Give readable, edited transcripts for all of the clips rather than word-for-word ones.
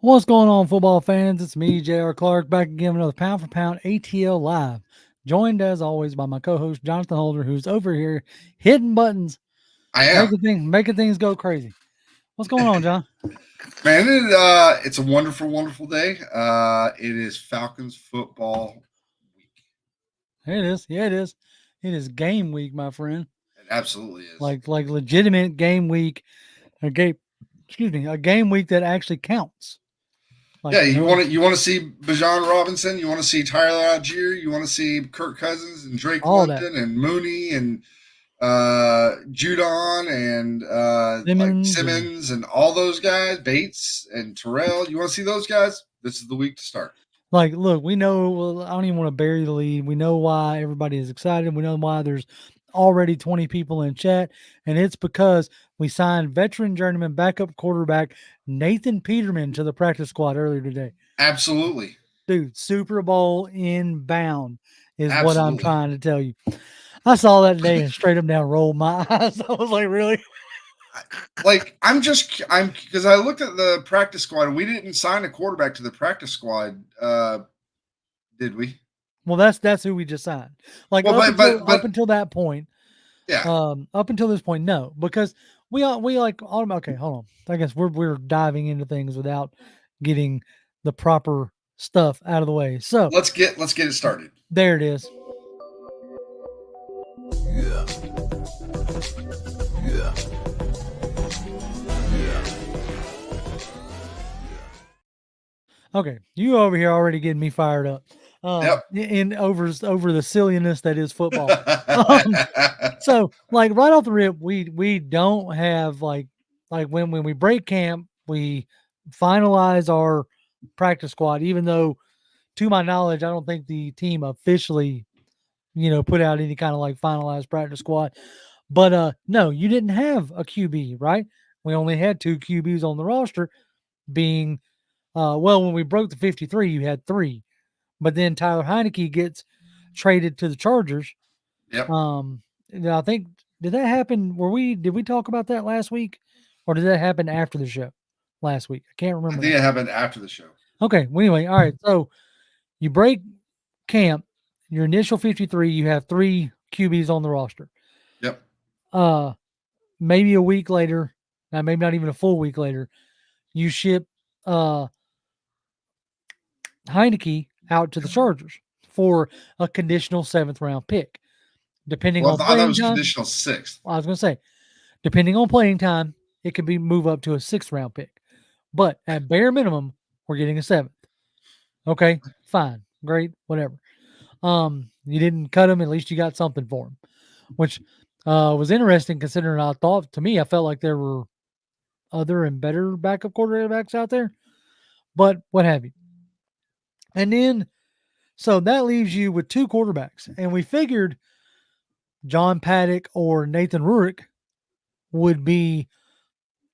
What's going on, football fans? It's me, J.R. Clark, back again with another Pound for Pound ATL Live. Joined as always by my co-host Jonathan Holder, who's over here hitting buttons, I am. making things go crazy. What's going on, John? Man, it's a wonderful, wonderful day. It is Falcons football week. It is. Yeah, it is. It is game week, my friend. It absolutely is. Like legitimate game week. A game week that actually counts. Like Yeah, you you know, want to you want to see Bijan Robinson, you want to see Tyler Algier, you want to see Kirk Cousins and Drake all that. London and Mooney and Judon and like Simmons and Simmons and all those guys, Bates and Terrell. You want to see those guys? This is the week to start. look, we know. Well, I don't even want to bury the lead. We know why everybody is excited. We know why there's already 20 people in chat, and it's because we signed veteran journeyman backup quarterback Nathan Peterman to the practice squad earlier today. Absolutely, Dude, Super Bowl inbound is what I'm absolutely. trying to tell you. I saw that today and straight up down rolled my eyes. I was like, really? Like I'm because I looked at the practice squad and we didn't sign a quarterback to the practice squad, did we? Well, that's who we just signed. Like Well, up but until but up but until that point, yeah, up until this point, no, because we like okay, hold on. I guess we're diving into things without getting the proper stuff out of the way. So let's get it started. there it is. Okay, you over here already getting me fired up. Yep. In over the silliness that is football. Um, so like right off the rip, we don't have like when we break camp, we finalize our practice squad, even though to my knowledge, I don't think the team officially, put out any kind of like finalized practice squad. But no, you didn't have a QB, right? We only had two QBs on the roster, being well, when we broke the 53, you had three. But then Tyler Heineke gets traded to the Chargers. Yep. Um, and I think did that happen? Did we talk about that last week, or did that happen after the show last week? I can't I remember think now. it happened after the show. Okay, well anyway, all right. So you break camp, your initial 53, you have three QBs on the roster. Yep. Uh, maybe a week later, now maybe not even a full week later, you ship uh Heineke out to the Chargers for a conditional seventh round pick, depending Well, on I thought it playing was time. conditional sixth. I was going to say, depending on playing time, it could be move up to a sixth round pick. But at bare minimum, we're getting a seventh. Okay, fine, great, whatever. You didn't cut him, at least you got something for him, which was interesting considering I felt like there were other and better backup quarterbacks out there, but what have you. And then, so that leaves you with two quarterbacks, and we figured John Paddock or Nathan Rurik would be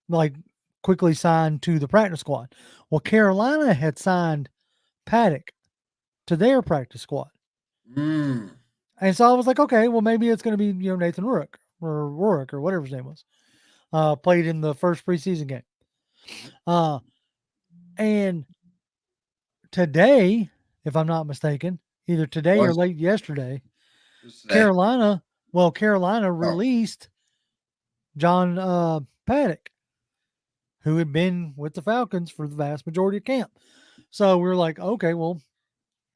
like quickly signed to the practice squad. Well, Carolina had signed Paddock to their practice squad. Mm. And so I was like, okay, well, maybe it's going to be, Nathan Rurik or whatever his name was, played in the first preseason game. Uh, and today, if I'm not mistaken, either today or Was late yesterday, it was today? Carolina Oh, released John Paddock, who had been with the Falcons for the vast majority of camp. So we were like, okay, well,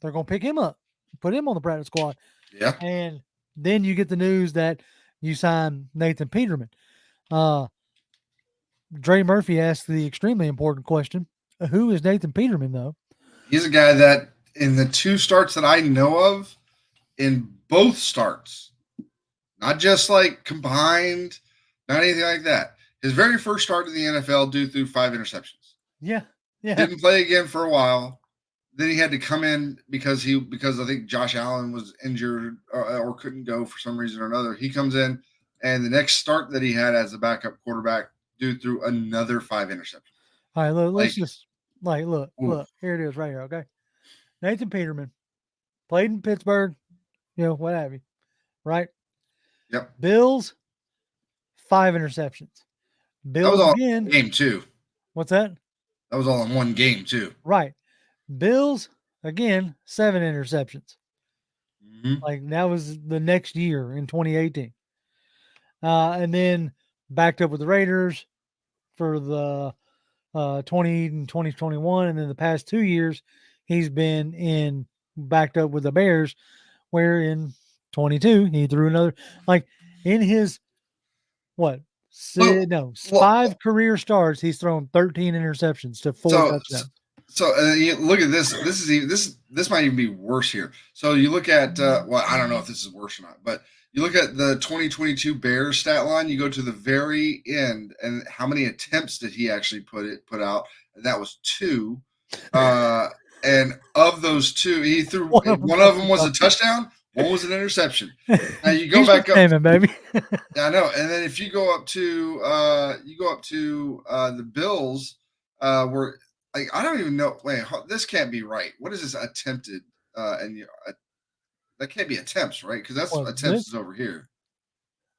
they're going to pick him up, put him on the practice squad. yeah. And then you get the news that you sign Nathan Peterman. Uh, Dre Murphy asked the extremely important question: who is Nathan Peterman, though? He's a guy that in the two starts that I know of, in both starts, not just like combined, not anything like that. His very first start in the NFL, dude threw 5 interceptions. Yeah, yeah, Didn't play again for a while. Then he had to come in because I think Josh Allen was injured or couldn't go for some reason or another. He comes in, and the next start that he had as a backup quarterback, dude threw another 5 interceptions. All right, let's Like, just oof. look. Here it is, right here. Okay, Nathan Peterman played in Pittsburgh, what have you, right? Yep, Bills, 5 interceptions. that was Bills all again. game too. What's that? That was all in one game too. Right. Bills, again, 7 interceptions. Mm-hmm. Like that was the next year in 2018. And then backed up with the Raiders for the 20 and 2021. And then the past 2 years, he's been in backed up with the Bears, where in 22, he threw another, like in his, what, Well, well, 5 career starts, he's thrown 13 interceptions to 4 so touchdowns. you look at this. This might even be worse here. So you look at well, I don't know if this is worse or not, but you look at the 2022 Bears stat line. You go to the very end, and how many attempts did he actually put out? And that was 2. And of those 2, he threw One of one of them was a touchdown. One was an interception. Now you go He's back up. Aiming, baby. Yeah, I know. And then if you go up to the Bills, where like I don't even know. Wait, this can't be right. What is this attempted? That can't be attempts, right? Because that's Well, attempts is over here.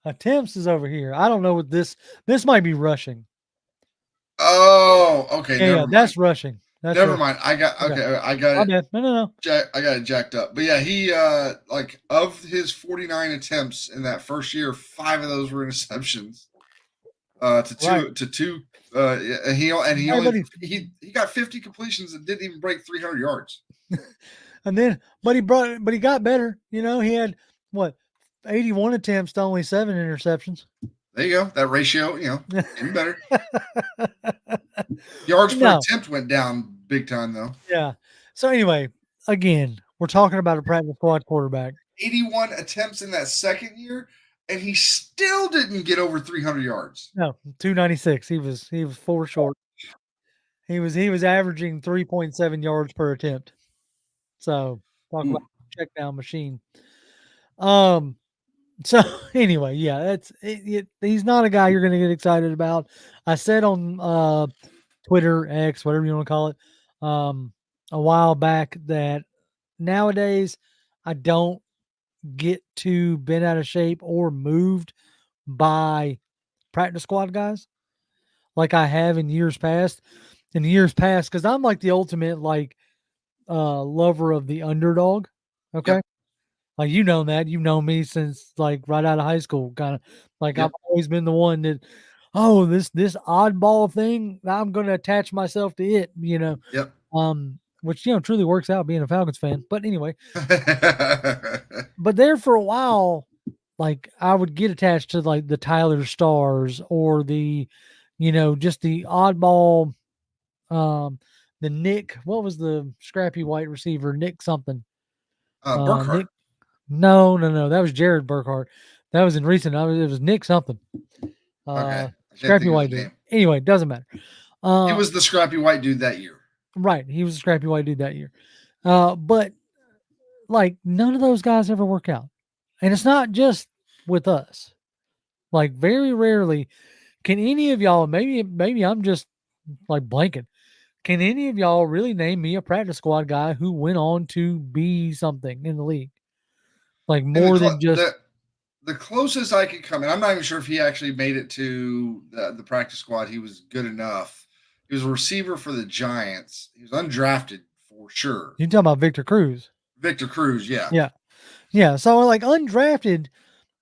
Attempts is over here. I don't know what this might be rushing. Oh, okay. Yeah, Never mind. that's rushing. That's Never rushing. mind. I got okay. I got it. Okay. No. I got it jacked up. But yeah, he like of his 49 attempts in that first year, 5 of those were interceptions. To 2. He got 50 completions and didn't even break 300 yards. And then, but he got better. You know, he had what 81 attempts to only 7 interceptions. There you go. That ratio, getting better. Yards per attempt went down big time, though. Yeah. So anyway, again, we're talking about a practice squad quarterback. 81 attempts in that second year, and he still didn't get over 300 yards. No, 296. He was 4 short. He was averaging 3.7 yards per attempt. So talk about check down machine. So anyway, yeah, that's it. He's not a guy you're going to get excited about. I said on Twitter, X, whatever you want to call it, a while back that nowadays I don't get too bent out of shape or moved by practice squad guys like I have in years past. In years past, because I'm like the ultimate lover of the underdog. Okay. Yep. Like you've known me since like right out of high school, kind of like Yep. I've always been the one that, oh, this oddball thing, I'm gonna attach myself to it, Yep. Which truly works out being a Falcons fan. But anyway, but there for a while, like I would get attached to like the Tyler Stars or the, just the oddball, the Nick, what was the scrappy white receiver, Nick something. Burkhart. Nick, no, that was Jared Burkhart. That was in recent. It was Nick something. Okay. Scrappy white dude. Anyway, doesn't matter. He was the scrappy white dude that year. Right. He was a scrappy white dude that year. But like none of those guys ever work out. And it's not just with us. Like very rarely can any of y'all, maybe I'm just like blanking. Can any of y'all really name me a practice squad guy who went on to be something in the league? Like more than just the closest I could come, and I'm not even sure if he actually made it to the practice squad. He was good enough. He was a receiver for the Giants. He was undrafted for sure. You're talking about Victor Cruz. Victor Cruz, yeah. Yeah. So like undrafted,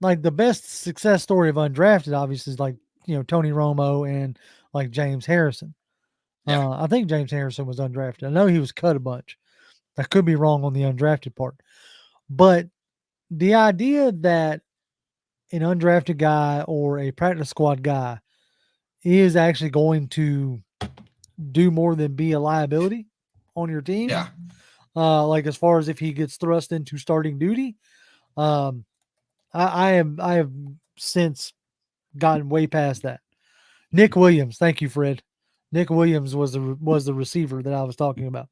like the best success story of undrafted, obviously, is like Tony Romo and like James Harrison. Yeah. I think James Harrison was undrafted. I know he was cut a bunch. I could be wrong on the undrafted part, but the idea that an undrafted guy or a practice squad guy is actually going to do more than be a liability on your team. Yeah. Like as far as if he gets thrust into starting duty, I have since gotten way past that. Nick Williams, thank you, Fred. Nick Williams was the receiver that I was talking about.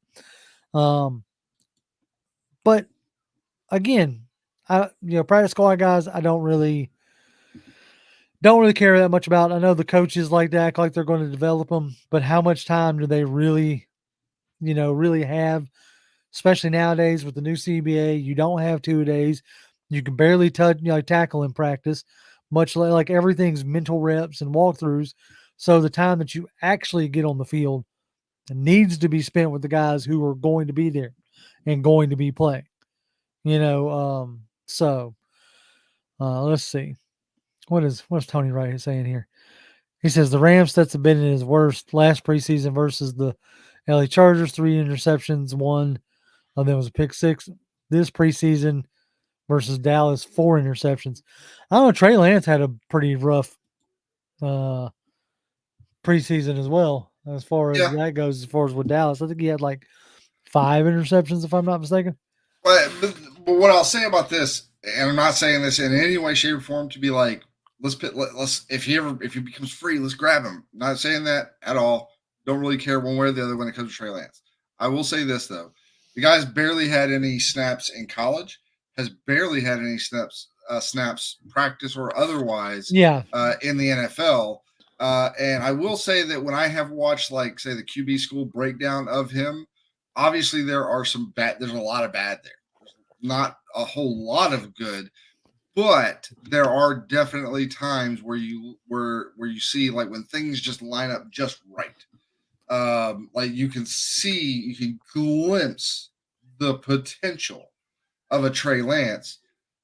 But again, practice squad guys, I don't really care that much about. I know the coaches like to act like they're going to develop them, but how much time do they really have? Especially nowadays with the new CBA, you don't have 2 days. You can barely tackle in practice, much like everything's mental reps and walkthroughs. So the time that you actually get on the field needs to be spent with the guys who are going to be there and going to be playing. So let's see. What's Tony Wright saying here? He says the Rams stats have been in his worst last preseason versus the LA Chargers, 3 interceptions, one of them was a pick six. This preseason versus Dallas, 4 interceptions. I don't know. Trey Lance had a pretty rough uh, preseason as well, as far as Yeah. that goes. As far as with Dallas, I think he had like 5 interceptions, if I'm not mistaken. But what I'll say about this, and I'm not saying this in any way, shape, or form to be like, let's if he becomes free, let's grab him. Not saying that at all. Don't really care one way or the other when it comes to Trey Lance. I will say this though, the guy's barely had any snaps in college, has barely had any snaps practice or otherwise Yeah, in the NFL. And I will say that when I have watched, like, say, the QB school breakdown of him, obviously there are some bad. There's a lot of bad there. There's not a whole lot of good, but there are definitely times where you see, like, when things just line up just right. Like you can glimpse the potential of a Trey Lance,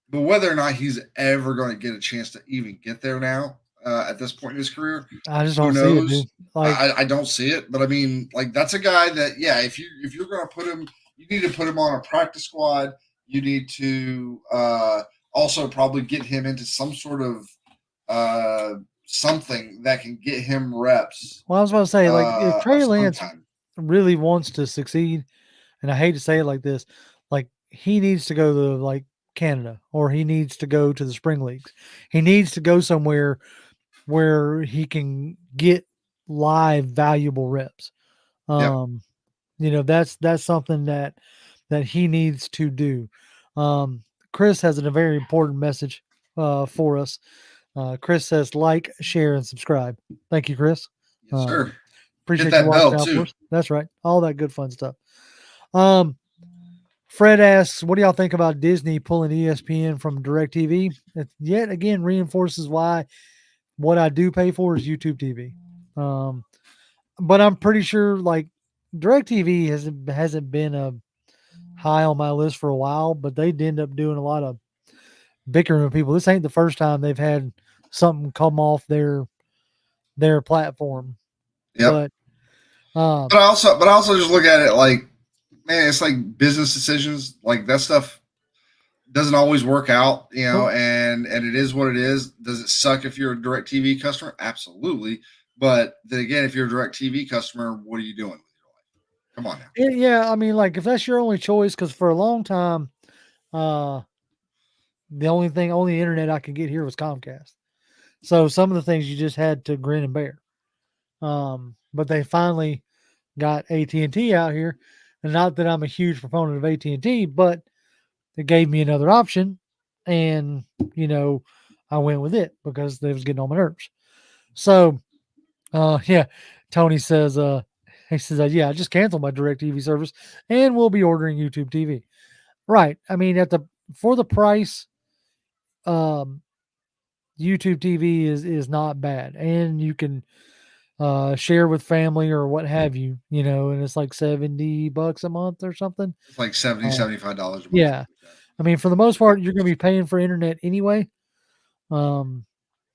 but whether or not he's ever going to get a chance to even get there now at this point in his career, I just who don't see it, knows? dude. Like, I don't see it, but I mean, like, that's a guy that, yeah, if you're going to put him, you need to put him on a practice squad. You need to also probably get him into some sort of something that can get him reps well, I was about to say, like, if Trey of some Lance kind. really wants to succeed, and I hate to say it like this, like he needs to go to like Canada or he needs to go to the spring leagues. He needs to go somewhere where he can get live valuable reps. Yep. Um, that's something that he needs to do. Chris has a very important message for us. Chris says like, share, and subscribe. Thank you, Chris. Yes, sir. Hit Appreciate you that watching bell out for too. us. That's right. All that good fun stuff. Um, Fred asks, what do y'all think about Disney pulling ESPN from DirecTV? It yet again reinforces why what I do pay for is YouTube TV. Um, but I'm pretty sure like DirecTV hasn't been a high on my list for a while, but they did end up doing a lot of bickering with people. This ain't the first time they've had something come off their platform. Yep. But uh, But I also just look at it like, man, it's like business decisions. Like, that stuff doesn't always work out, nope. and it is what it is. Does it suck if you're a direct TV customer? Absolutely. But then again, if you're a direct TV customer, what are you doing with your life? Come on now. Yeah, I mean, like if that's your only choice, because for a long time, uh, the only internet I could get here was Comcast. So some of the things you just had to grin and bear. But they finally got AT&T out here, and not that I'm a huge proponent of AT&T, but it gave me another option, and you know, I went with it because they was getting on my nerves. So, yeah, Tony says, he says, yeah, I just canceled my DirecTV service, and we'll be ordering YouTube TV. Right. I mean, for the price, um, YouTube TV is not bad, and you can share with family or what have you, and it's like $70 a month or something. It's like 70 Uh, $75 a month, yeah, something like that. I mean, for the most part, you're going to be paying for internet anyway. Um,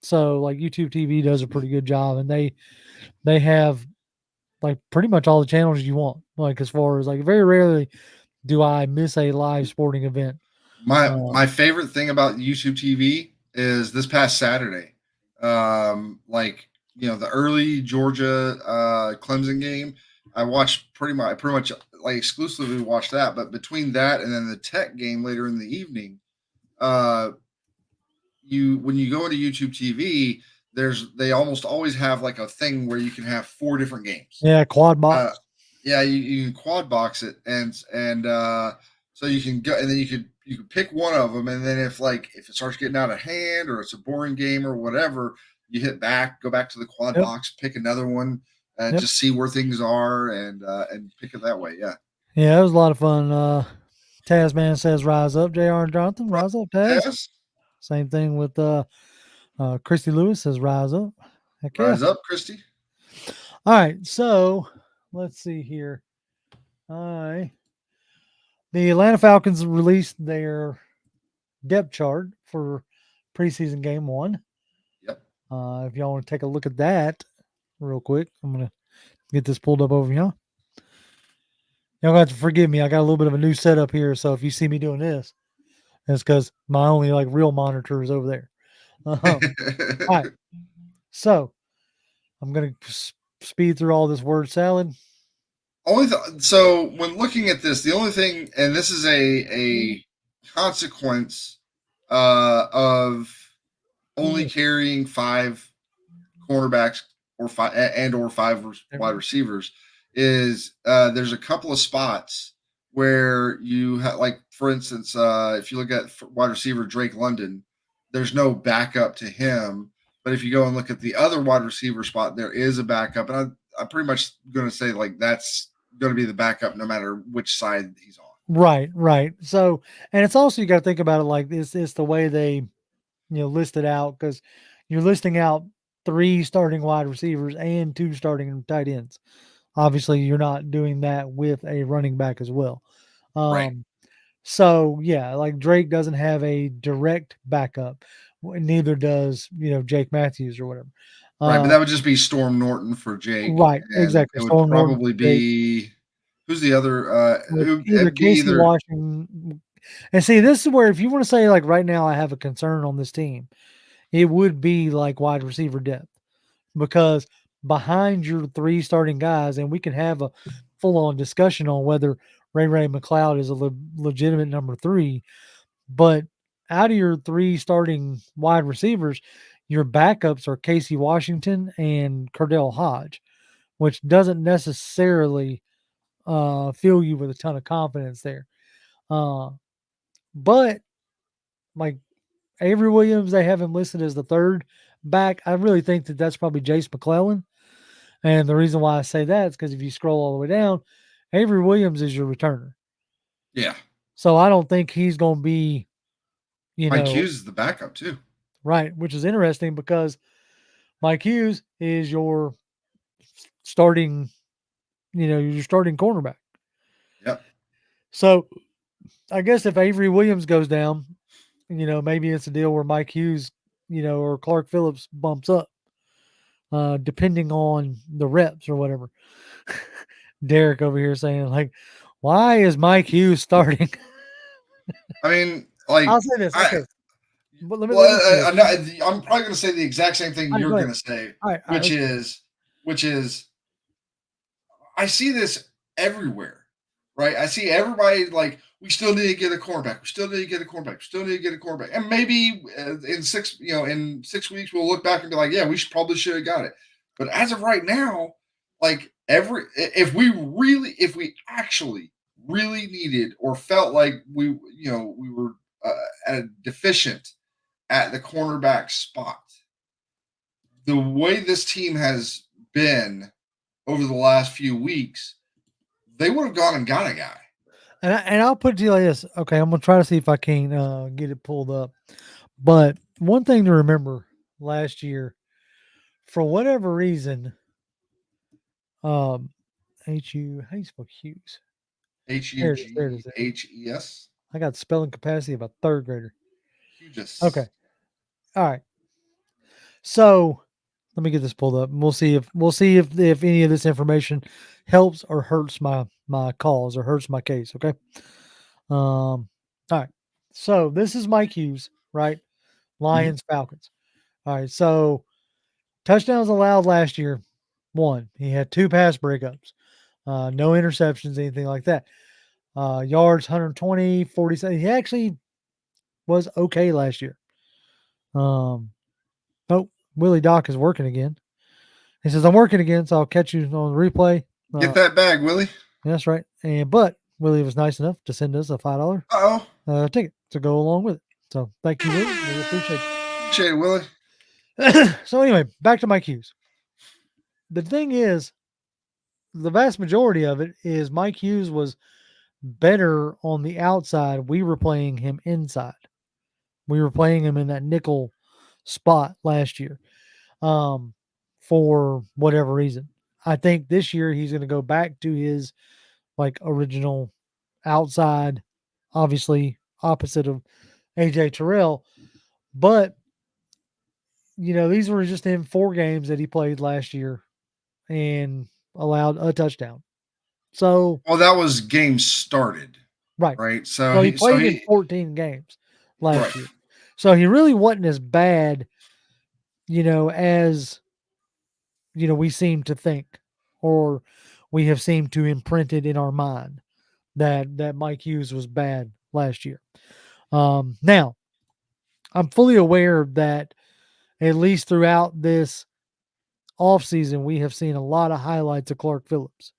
so like YouTube TV does a pretty good job, and they have like pretty much all the channels you want. Like as far as like very rarely do I miss a live sporting event. My favorite thing about YouTube TV is this past Saturday. Like, the early Georgia Clemson game. I watched pretty much like exclusively watched that. But between that and then the Tech game later in the evening, uh, when you go into YouTube TV, they almost always have like a thing where you can have four different games. Yeah, quad Uh, box. yeah, you can quad box it, and so you can go, and then you could pick one of them, and then if it starts getting out of hand or it's a boring game or whatever, you hit back, go back to the quad Yep. box, pick another one, Yep. just see where things are, and pick it that way. Yeah. Yeah, it was a lot of fun. Tasman says, "Rise up, Jr. and Jonathan. Rise up, Taz." Yes. Same thing with Christy Lewis says, "Rise up." Heck yeah! Rise up, Christy. All right, so let's see here. I The Atlanta Falcons released their depth chart for preseason game one. Yep. If y'all want to take a look at that real quick, I'm gonna get this pulled up over here. Y'all have to forgive me. I got a little bit of a new setup here, so if you see me doing this, it's because my only like real monitor is over there. All right, so I'm gonna speed through all this word salad. So when looking at this, the only thing, and this is a consequence of only carrying 5 cornerbacks or five wide receivers, is there's a couple of spots where you have, like, for instance, if you look at wide receiver Drake London, there's no backup to him. But if you go and look at the other wide receiver spot, there is a backup, and I'm pretty much going to say like that's going to be the backup no matter which side he's on. Right, right. So, and it's also, you got to think about it like this: it's the way they list it out, because you're listing out 3 starting wide receivers and 2 starting tight ends. Obviously, you're not doing that with a running back as well. Right. So yeah, like Drake doesn't have a direct backup. Neither does Jake Matthews or whatever. Right, but Uh, that would just be Storm Norton for Jake, right, and exactly. it would Storm Norton, probably Jake, be who's the other? with either It'd be Casey either. Washington. And see, this is where, if you want to say like right now, I have a concern on this team, it would be like wide receiver depth, because behind your 3 starting guys, and we can have a full on discussion on whether Ray McLeod is a legitimate number 3, but out of your 3 starting wide receivers, your backups are Casey Washington and Cordell Hodge, which doesn't necessarily fill you with a ton of confidence there. Uh, but like Avery Williams, they have him listed as the 3rd back. I really think that that's probably Jace McClellan. And the reason why I say that is because if you scroll all the way down, Avery Williams is your returner. Yeah, So I don't think he's going to be, Mike Hughes is the backup too. right, which is interesting because Mike Hughes is your starting, your starting cornerback. Yep. So I guess if Avery Williams goes down, maybe it's a deal where Mike Hughes, or Clark Phillips bumps up, depending on the reps or whatever. Derek over here saying, like, why is Mike Hughes starting? I mean, like, I'll say this. Okay. Well, Let me say I'm probably going to say the exact same thing you're going to say, all right, which is, I see this everywhere, right? I see everybody like, we still need to get a cornerback. We still need to get a cornerback. We still need to get a cornerback. And maybe in 6 weeks we'll look back and be like, yeah, probably should have got it. But as of right now, like, if we actually really needed or felt like we were deficient at the cornerback spot, the way this team has been over the last few weeks, they would have gone and got a guy. And I'll put it to you like this. Okay, I'm gonna try to see if I can get it pulled up. But one thing to remember last year, for whatever reason, how do you spell Hughes? Hughes. I got spelling capacity of a 3rd grader. Hughes. Okay. All right. So let me get this pulled up, and we'll see if any of this information helps or hurts my cause or hurts my case. Okay. All right. So this is Mike Hughes, right? Lions, Falcons. All right. So touchdowns allowed last year, 1. He had 2 pass breakups, no interceptions, anything like that. Yards, 120, 47. He actually was okay last year. Oh, Willie Doc is working again. He says, I'm working again, so I'll catch you on the replay. Get that bag, Willie. That's right. But Willie was nice enough to send us a $5 ticket to go along with it. So thank you, Willie. We appreciate it. Appreciate it, Willie. So anyway, back to Mike Hughes. The thing is, the vast majority of it is Mike Hughes was better on the outside. We were playing him inside. We were playing him in that nickel spot last year, for whatever reason. I think this year he's going to go back to his like original outside, obviously opposite of AJ Terrell. But these were just in 4 games that he played last year and allowed a touchdown. So Well, that was games started, right. right? So So he he, so played in he, 14 games right. last year. So he really wasn't as bad, as we seem to think, or we have seemed to imprint it in our mind that Mike Hughes was bad last year. Now I'm fully aware that at least throughout this offseason, we have seen a lot of highlights of Clark Phillips.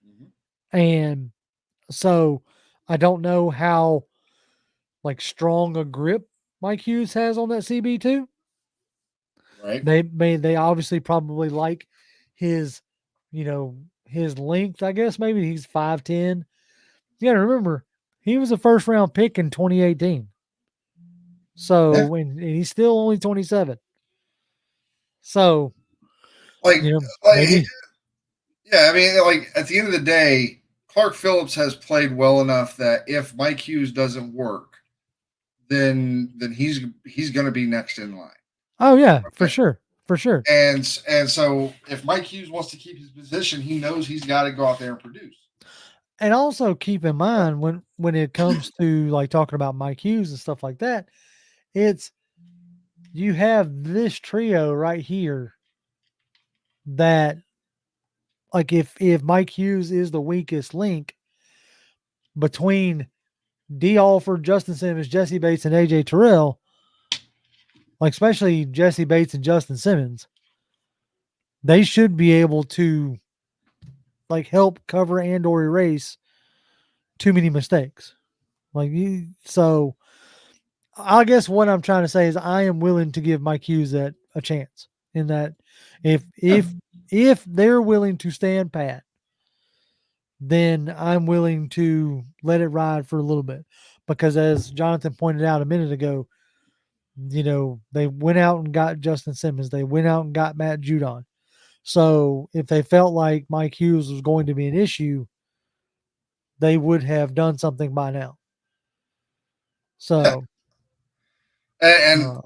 Mhm. And so I don't know how like strong a grip Mike Hughes has on that CB2. Right. They obviously probably like his, his length, I guess. Maybe he's 5'10". You gotta remember, he was a first round pick in 2018. Yeah. So and he's still only 27. So, Like, like, maybe. yeah. I mean, like at the end of the day, Clark Phillips has played well enough that if Mike Hughes doesn't work, then he's going to be next in line. Oh yeah, for Okay. sure. For sure. And so if Mike Hughes wants to keep his position, he knows he's got to go out there and produce. And also keep in mind when it comes to like talking about Mike Hughes and stuff like that, it's you have this trio right here that like if Mike Hughes is the weakest link between D Alford, Justin Simmons, Jesse Bates, and AJ Terrell, like especially Jesse Bates and Justin Simmons, they should be able to like help cover and or erase too many mistakes. So I guess what I'm trying to say is I am willing to give Mike Hughes that a chance in that if Yeah. if if they're willing to stand pat, then I'm willing to let it ride for a little bit. Because as Jonathan pointed out a minute ago, they went out and got Justin Simmons. They went out and got Matt Judon. So if they felt like Mike Hughes was going to be an issue, they would have done something by now. Yeah. So And uh,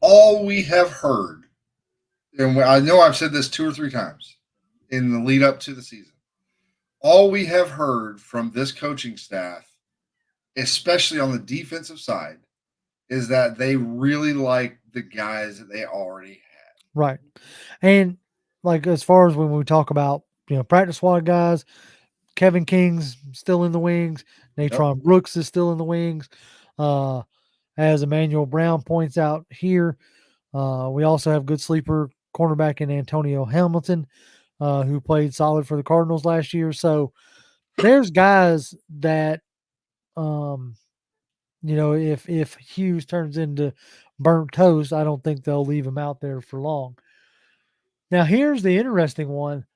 all we have heard, and I know I've said this 2 or 3 times in the lead up to the season. All we have heard from this coaching staff, especially on the defensive side, is that they really like the guys that they already right. And like as far as when we talk about, practice squad guys, Kevin King's still in the wings, had. Yep. Natron Brooks is still in the wings. Uh as Emmanuel Brown points out here, we also have good sleeper cornerback in Antonio Hamilton, who played solid for the Cardinals last year. So there's guys that if Hughes turns into burnt toast, I don't think they'll leave him out there for long. Now, here's the interesting one.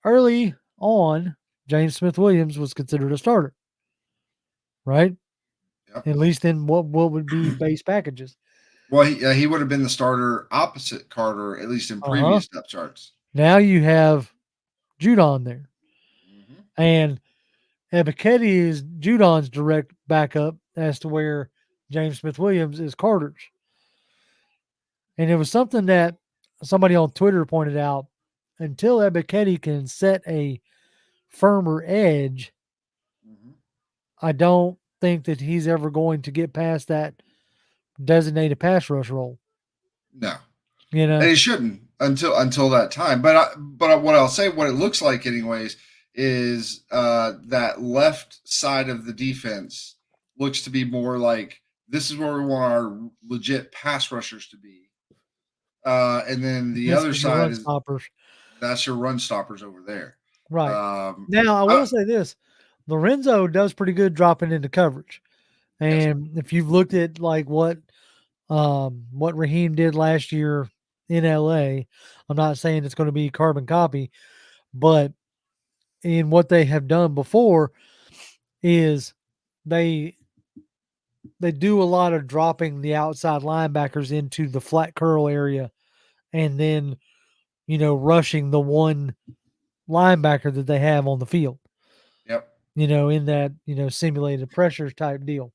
Early on, James Smith Williams was considered a starter, right? Yep. At least in what would be base packages. Well, he would have been the starter opposite Carter, at least in Uh huh. previous depth charts. Now you have Judon there, Mm-hmm. and Ebiketie is Judon's direct backup as to where James Smith Williams is Carter's. And it was something that somebody on Twitter pointed out. Until Ebiketie can set a firmer edge, Mm-hmm. I don't think that he's ever going to get past that designated pass rush role. No, You and know, he shouldn't until that time. What I'll say, what it looks like, anyways, is that left side of the defense looks to be more like this is where we want our legit pass rushers to be, and then the this other is your side run is stoppers. that's your run stoppers over there. Right. Um, Now, I I, will say this Lorenzo does pretty good dropping into coverage. yes, And if you've looked at like what Raheem did last year in LA, I'm not saying it's going to be carbon copy, but in what they have done before is they they do a lot of dropping the outside linebackers into the flat curl area and then rushing the one linebacker that they have on the field, Yep. in that, simulated pressure type deal.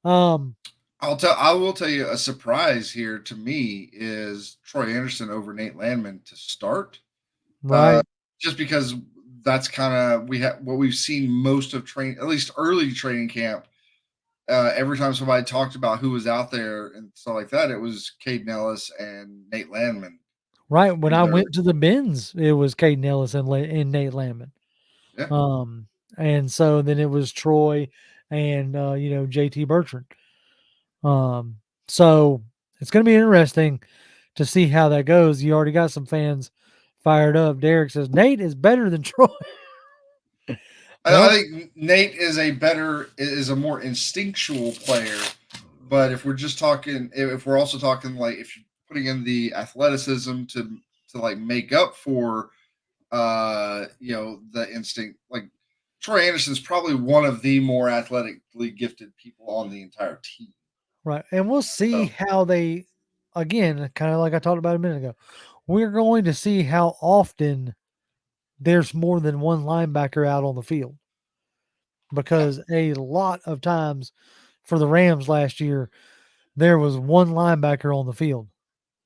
Um, I will tell you a surprise here to me is Troy Anderson over Nate Landman to start. Uh, right, just because that's kind of what we've seen most of train, at least early training camp. Every time somebody talked about who was out there and stuff like that, it was Caden Ellis and Nate Landman. right. When I They're, went to the bins, it was Caden Ellis and Nate Landman. yeah, And so then it was Troy and JT Bertrand. Um, so it's going to be interesting to see how that goes. You already got some fans fired up. Derek says Nate is better than Troy. I Well, think Nate is a more instinctual player. But if we're just talking, if we're also talking like if you're putting in the athleticism to like make up for the instinct, like Troy Anderson's probably one of the more athletically gifted people on the entire team. right. And we'll see So how they, again, kind of like I talked about a minute ago, we're going to see how often there's more than one linebacker out on the field, yeah, because a lot of times for the Rams last year, there was one linebacker on the field.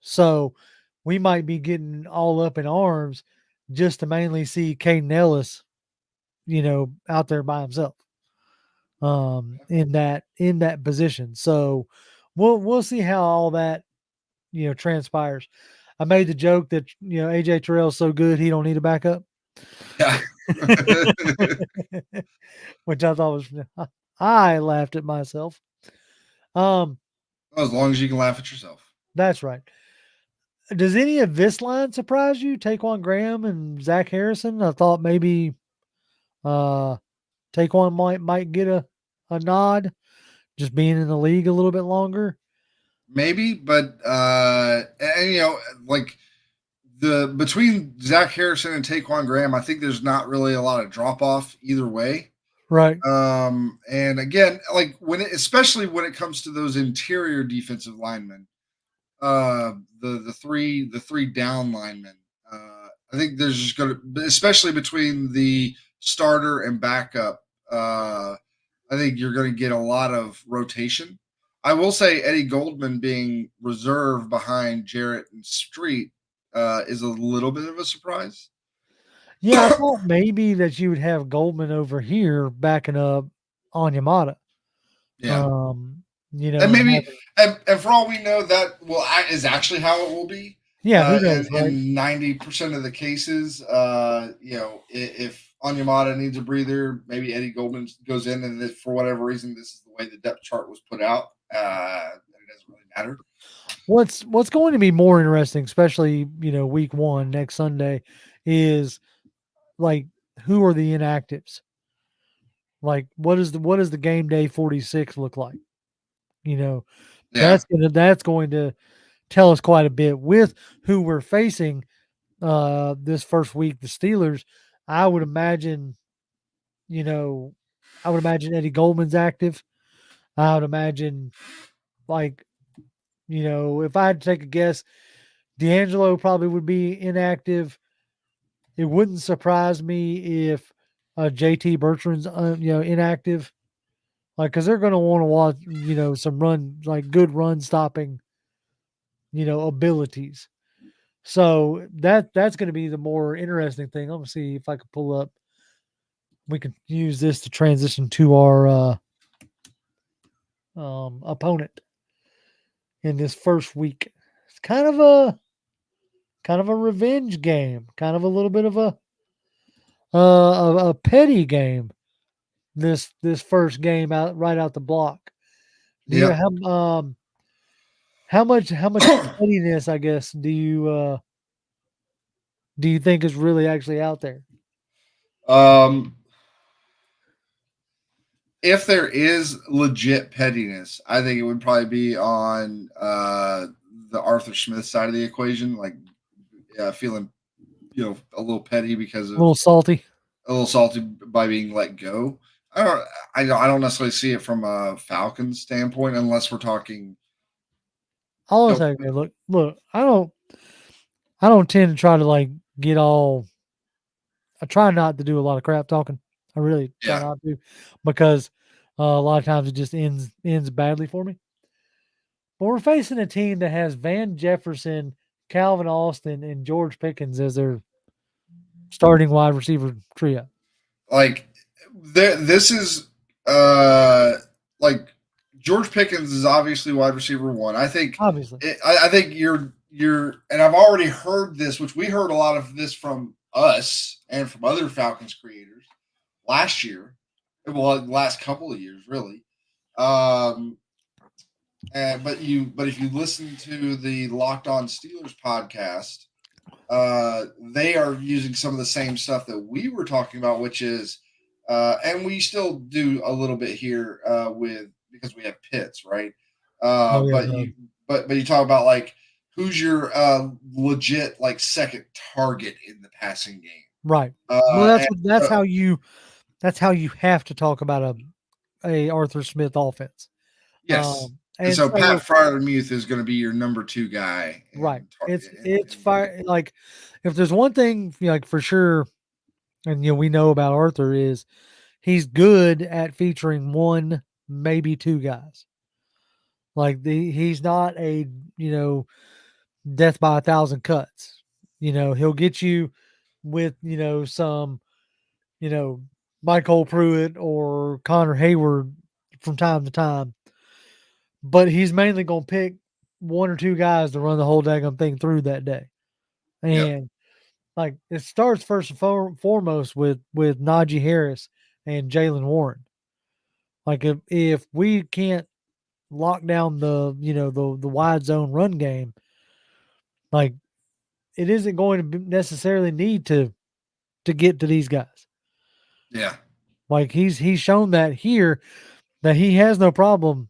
So we might be getting all up in arms just to mainly see Caden Ellis, out there by himself, in that position. So we'll see how all that transpires. I made the joke that AJ Terrell's so good he don't need a backup, yeah. which I thought was I laughed at myself. Um, As long as you can laugh at yourself. that's right. Does any of this line surprise you? Taquan Graham and Zach Harrison. I thought maybe uh Taquan might get a nod, just being in the league a little bit longer. Maybe, but and like the between Zach Harrison and Taquan Graham, I think there's not really a lot of drop off either way. Right. And again, like especially when it comes to those interior defensive linemen, the three down linemen. I think there's just going to, especially between the starter and backup. I think you're going to get a lot of rotation. I will say Eddie Goldman being reserved behind Jarrett and Street is a little bit of a surprise. Yeah, I thought maybe that you would have Goldman over here backing up on Yamada. Yeah, Um, and and maybe having, and for all we know, that is actually how it will be. yeah, who In knows, right? 90% of the cases, if Onyemata needs a breather, maybe Eddie Goldman goes in, and if for whatever reason this is the way the depth chart was put out, it doesn't really matter. What's going to be more interesting, especially week one next Sunday, is like who are the inactives? Like what does the game day 46 look like? You know, Yeah, that's going to tell us quite a bit with who we're facing this first week, the Steelers. I would imagine, you know, Eddie Goldman's active. I would imagine, like, if I had to take a guess, D'Angelo probably would be inactive. It wouldn't surprise me if JT Bertrand's inactive, like, because they're going to want to watch some run, like good run stopping abilities. So that's going to be the more interesting thing. Let me see if I can pull up. We can use this to transition to our opponent in this first week. It's kind of a revenge game, kind of a little bit of a petty game. This first game out right out the block. Do you yep. how much pettiness, I guess, do you think is really actually out there? um, if there is legit pettiness, I think it would probably be on the Arthur Smith side of the equation, like feeling a little petty because A little of salty. a little salty by being let go. I don't I don't necessarily see it from a Falcons standpoint unless we're talking. All I You say, okay, look, I I don't tend to try to like get all. I try not to do a lot of crap talking. I really try Yeah. not to, because a lot of times it just ends badly for me. But we're facing a team that has Van Jefferson, Calvin Austin, and George Pickens as their starting wide receiver trio. Like this is uh like George Pickens is obviously wide receiver one. I think Obviously, I think you're and I've already heard this, which we heard a lot of this from us and from other Falcons creators last year. Well, the last couple of years, really. Um, but if you listen to the Locked On Steelers podcast, they are using some of the same stuff that we were talking about, which is, and we still do a little bit here with because we have Pitts, right? oh yeah, But you talk about like who's your legit like second target in the passing game. right. Well, Uh, and uh, that's how you have to talk about a Arthur Smith offense. yes, and And so Pat so Fryermuth is going to be your number two guy right, it's in the game. fire. Like if there's one thing like for sure, and we know about Arthur is he's good at featuring one, maybe two guys. Like he's not a you know death by a thousand cuts. He'll get you with some you know Michael Pruitt or Connor Hayward from time to time, but he's mainly gonna pick one or two guys to run the whole daggum thing through that day. Yep. And like it starts first and foremost with Najee Harris and Jalen Warren. Like if we can't lock down the wide zone run game, like it isn't going to necessarily need to get to these guys. Yeah. Like he's shown that here that he has no problem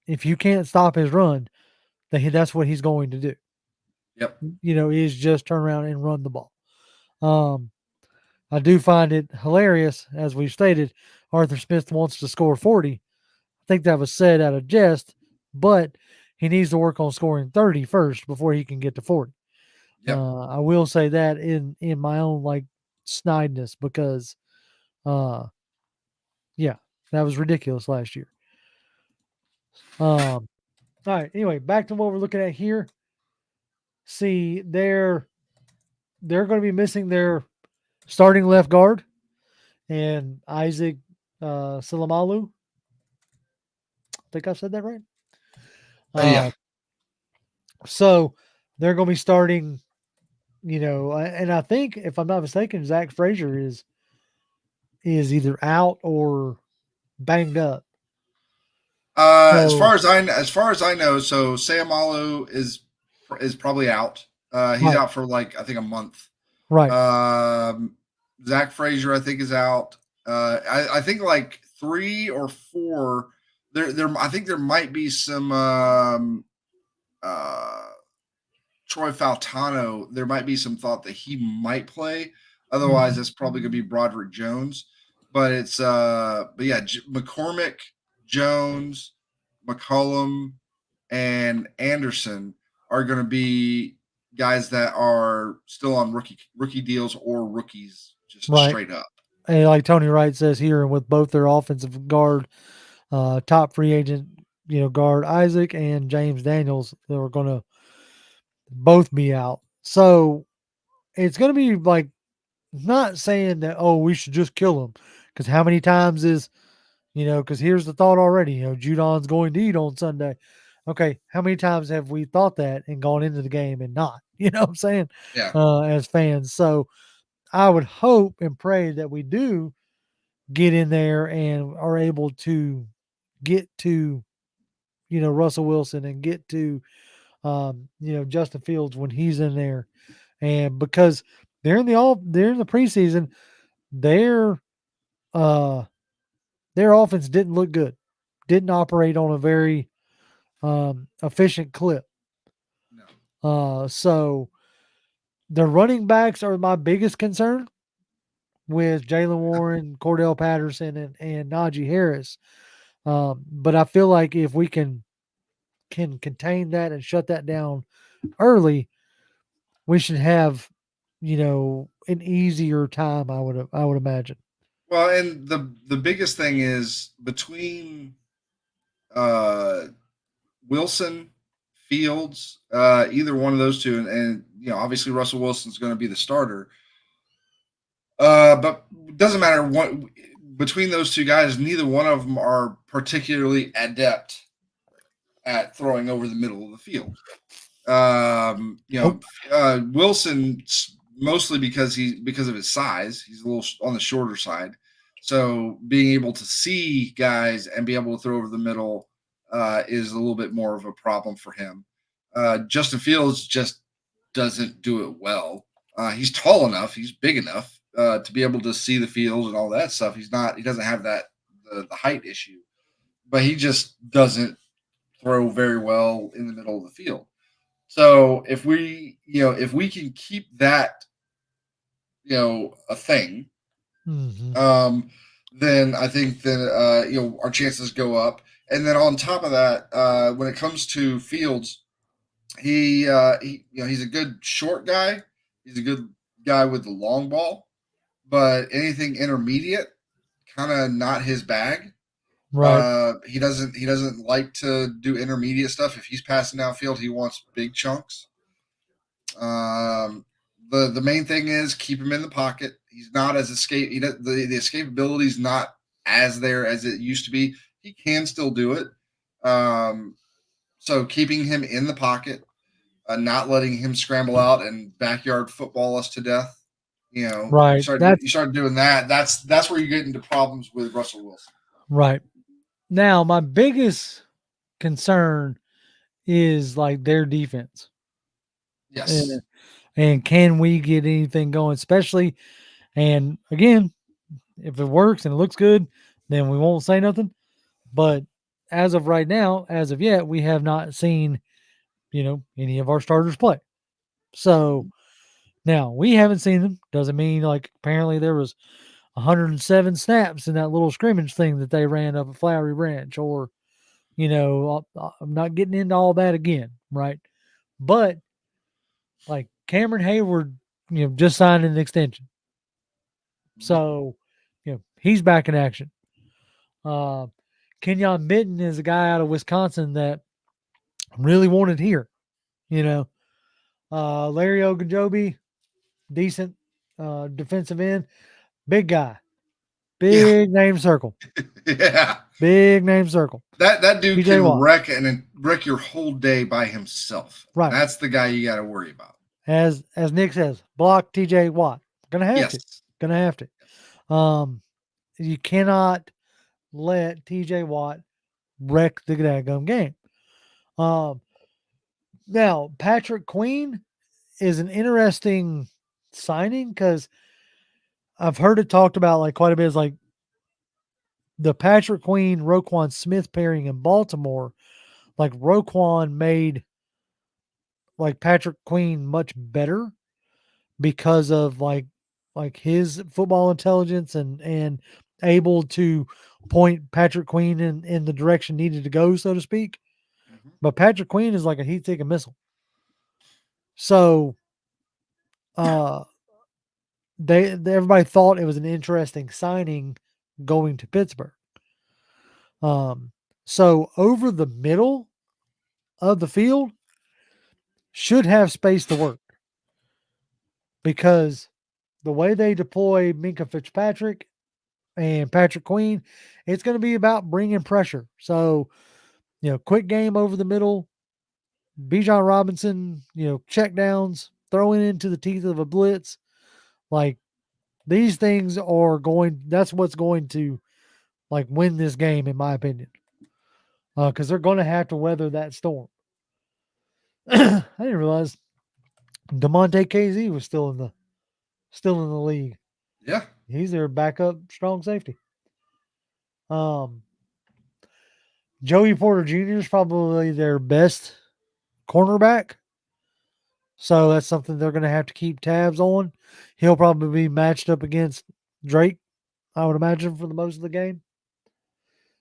if you can't stop his run, that's what he's going to do. Yep. Is just turn around and run the ball. Um, I do find it hilarious, as we've stated, Arthur Smith wants to score 40. I think that was said out of jest, but he needs to work on scoring 30 first before he can get to 40. Yep. I will say that in my own like snideness because uh yeah, that was ridiculous last year. All right, anyway, back to what we're looking at here. See, they're going to be missing their starting left guard and Isaac Silamalu. I think I said that right. Yeah. Uh, so they're going to be starting, and I think if I'm not mistaken, Zach Frazier is either out or banged up. So As far as I know, so Sayamalu is probably out. He's right, out for like I think a month. right, Um, Zach Frazier I think is out. I think like 3 or 4. There I think there might be some uh, Troy Faltano. There might be some thought that he might play. Otherwise, mhm, it's probably going to be Broderick Jones. But yeah, McCormick, Jones, McCollum, and Anderson are going to be guys that are still on rookie deals or rookies just right. straight up. And like Tony Wright says here, and with both their offensive guard, top free agent, guard Isaac and James Daniels, they're going to both be out. So it's going to be like not saying that, oh, we should just kill him. Because how many times is, because here's the thought already, Judon's going to eat on Sunday. Okay, how many times have we thought that and gone into the game and not? You know what I'm saying? Yeah. As fans. So I would hope and pray that we do get in there and are able to get to, Russell Wilson and get to, Justin Fields when he's in there. And because they're in the preseason, their uh their offense didn't look good, didn't operate on a very efficient clip. No. So the running backs are my biggest concern with Jalen Warren, Cordell Patterson, and Najee Harris. But I feel like if we can contain that and shut that down early, we should have, an easier time. I would imagine. Well, and the biggest thing is between uh, Wilson, Fields, either one of those two, and obviously Russell Wilson's going to be the starter. But it doesn't matter what between those two guys. Neither one of them are particularly adept at throwing over the middle of the field. Nope. Wilson mostly because of his size. He's a little on the shorter side, so being able to see guys and be able to throw over the middle is a little bit more of a problem for him. Justin Fields just doesn't do it well. He's tall enough, he's big enough to be able to see the field and all that stuff. He doesn't have the height issue, but he just doesn't throw very well in the middle of the field. So if we can keep that, a thing, Hmm. then I think that our chances go up. And then on top of that, when it comes to Fields, he's a good short guy. He's a good guy with the long ball, but anything intermediate, kind of not his bag. Right. He doesn't like to do intermediate stuff. If he's passing downfield, he wants big chunks. Um, the main thing is keep him in the pocket. He's not as escape. He does, the escapability is not as there as it used to be. He can still do it. Um, so keeping him in the pocket, not letting him scramble out and backyard football us to death. You Right. start doing that. That's where you get into problems with Russell Wilson. Right. Now, my biggest concern is like their defense. Yes. And, and can we get anything going, especially, and again, if it works and it looks good, then we won't say nothing. But as of right now, as of yet, we have not seen, any of our starters play. So now we haven't seen them. Doesn't mean like apparently there was 107 snaps in that little scrimmage thing that they ran up at Flowery Branch, or I'm not getting into all that again, right? But like Cameron Hayward, just signed an extension, so he's back in action. Uh, Kenyon Mitten is a guy out of Wisconsin that really wanted here. You know, Larry Ogunjobi, decent defensive end, big guy, Yeah. big name circle, Yeah. big name circle. That dude TJ can Watt, wreck your whole day by himself. right? That's the guy you got to worry about. As Nick says, block TJ Watt. Gonna have to. Yes. Gonna have to. You cannot let TJ Watt wreck the daggum game. Um, Now Patrick Queen is an interesting signing because I've heard it talked about like quite a bit. Is like the Patrick Queen Roquan Smith pairing in Baltimore. Like Roquan made like Patrick Queen much better because of like his football intelligence and able to point Patrick Queen in the direction needed to go, so to speak. Mhm. But Patrick Queen is like a heat seeking missile. So uh everybody thought it was an interesting signing going to Pittsburgh. Um so over the middle of the field should have space to work because the way they deploy Minka Fitzpatrick and Patrick Queen, it's going to be about bringing pressure. So, quick game over the middle, Bijan Robinson, check downs, throwing into the teeth of a blitz. Like these things are that's what's going to like win this game, in my opinion, because they're going to have to weather that storm. I didn't realize Demonte KZ was still in the league. Yeah. He's their backup strong safety. Um, Joey Porter Jr. is probably their best cornerback. So that's something they're going to have to keep tabs on. He'll probably be matched up against Drake, I would imagine, for the most of the game.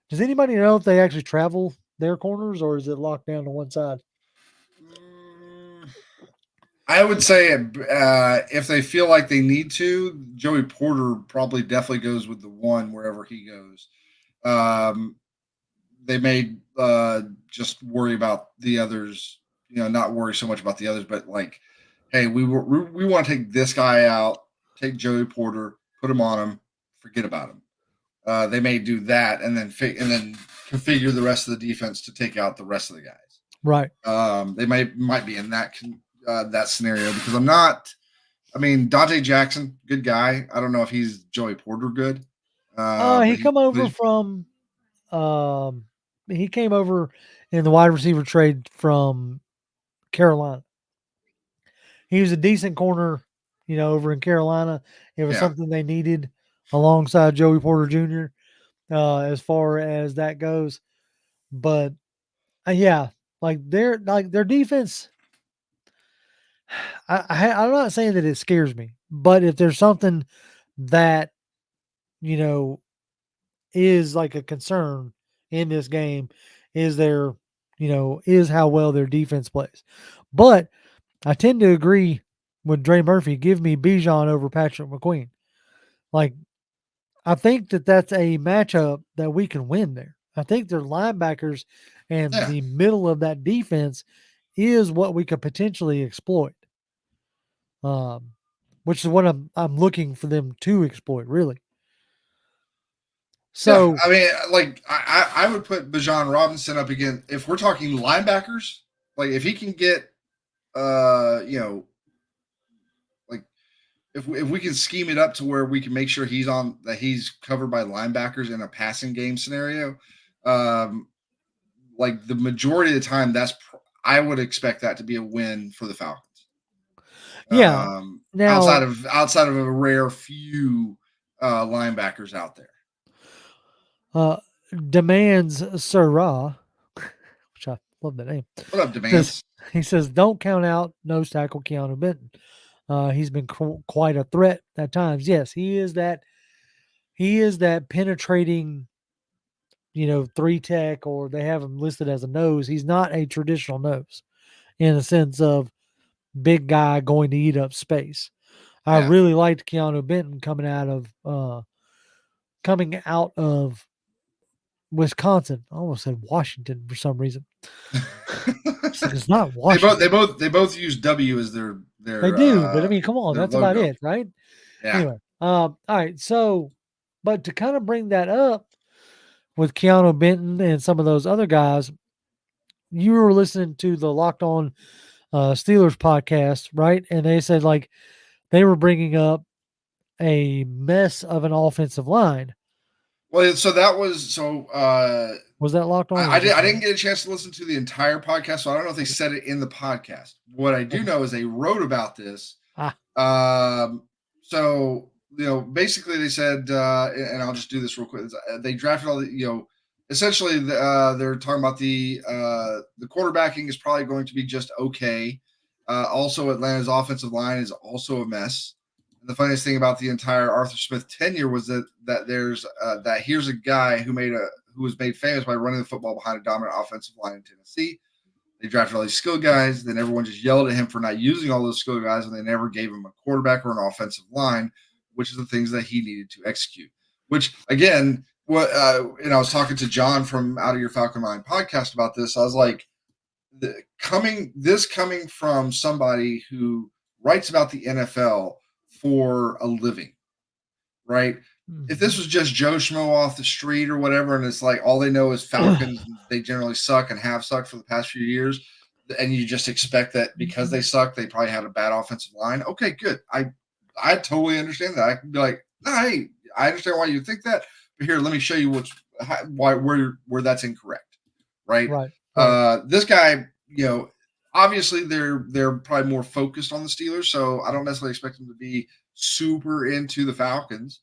Does anybody know if they actually travel their corners or is it locked down to one side? Mm, I would say if they feel like they need to, Joey Porter probably definitely goes with the one wherever he goes. Um, they may just worry about the others, not worry so much about the others, but like, hey, we want to take this guy out, take Joey Porter, put him on him, forget about him. They may do that and then configure the rest of the defense to take out the rest of the guys. Right. They might be in that scenario because I'm not. I mean, Dante Jackson, good guy. I don't know if he's Joey Porter good. He come over from he came over in the wide receiver trade from Carolina. He was a decent corner, over in Carolina. It was yeah, something they needed alongside Joey Porter Jr. As far as that goes. But yeah, their defense. I'm not saying that it scares me, but if there's something that you know is like a concern in this game, is is how well their defense plays. But I tend to agree with Dre Murphy. Give me Bijan over Patrick McQueen. Like, I think that that's a matchup that we can win there. I think their linebackers and yeah. the middle of that defense is what we could potentially exploit. Um, which is what I'm looking for them to exploit, really. Yeah, So I mean, like I would put Bijan Robinson up again if we're talking linebackers. Like if he can get, like if we can scheme it up to where we can make sure he's covered by linebackers in a passing game scenario, um, like the majority of the time, I would expect that to be a win for the Falcons. yeah, now Outside of a rare few linebackers out there. uh, demands Sirrah, which I love that name. What up, Says demands? he says don't count out nose tackle Keanu Benton. He's been quite a threat at times. Yes, he is that. He is that penetrating, 3 tech, or they have him listed as a nose. He's not a traditional nose in the sense of big guy going to eat up space. I Yeah. really liked Keanu Benton coming out of Wisconsin. I almost said Washington for some reason. It's not Washington. They both use W as They do, but I mean, come on, their that's about logo. it, right? Yeah. Anyway, all right. So, but to kind of bring that up with Keanu Benton and some of those other guys, you were listening to the Locked On Steelers podcast, right? And they said like they were bringing up a mess of an offensive line. Well, so that was so. Was that Locked On? I didn't get a chance to listen to the entire podcast, so I don't know if they said it in the podcast. What I do know is they wrote about this. Ah. So basically they said, and I'll just do this real quick. They drafted all the essentially they're talking about the quarterbacking is probably going to be just okay. Also, Atlanta's offensive line is also a mess. And the funniest thing about the entire Arthur Smith tenure was that there's that here's a guy who was made famous by running the football behind a dominant offensive line in Tennessee. They drafted all these skill guys. Then everyone just yelled at him for not using all those skill guys, and they never gave him a quarterback or an offensive line, which is the things that he needed to execute. Which again, and I was talking to John from Out of Your Falcon Mind podcast about this. I was like, coming from somebody who writes about the NFL for a living, right? If this was just Joe Schmo off the street or whatever, and it's like all they know is Falcons, they generally suck and have sucked for the past few years, and you just expect that because they suck, they probably had a bad offensive line. Okay, good. I totally understand that. I can be like, no, hey, I understand why you think that, but here, let me show you where that's incorrect, right? Right. This guy, obviously they're probably more focused on the Steelers, so I don't necessarily expect them to be super into the Falcons.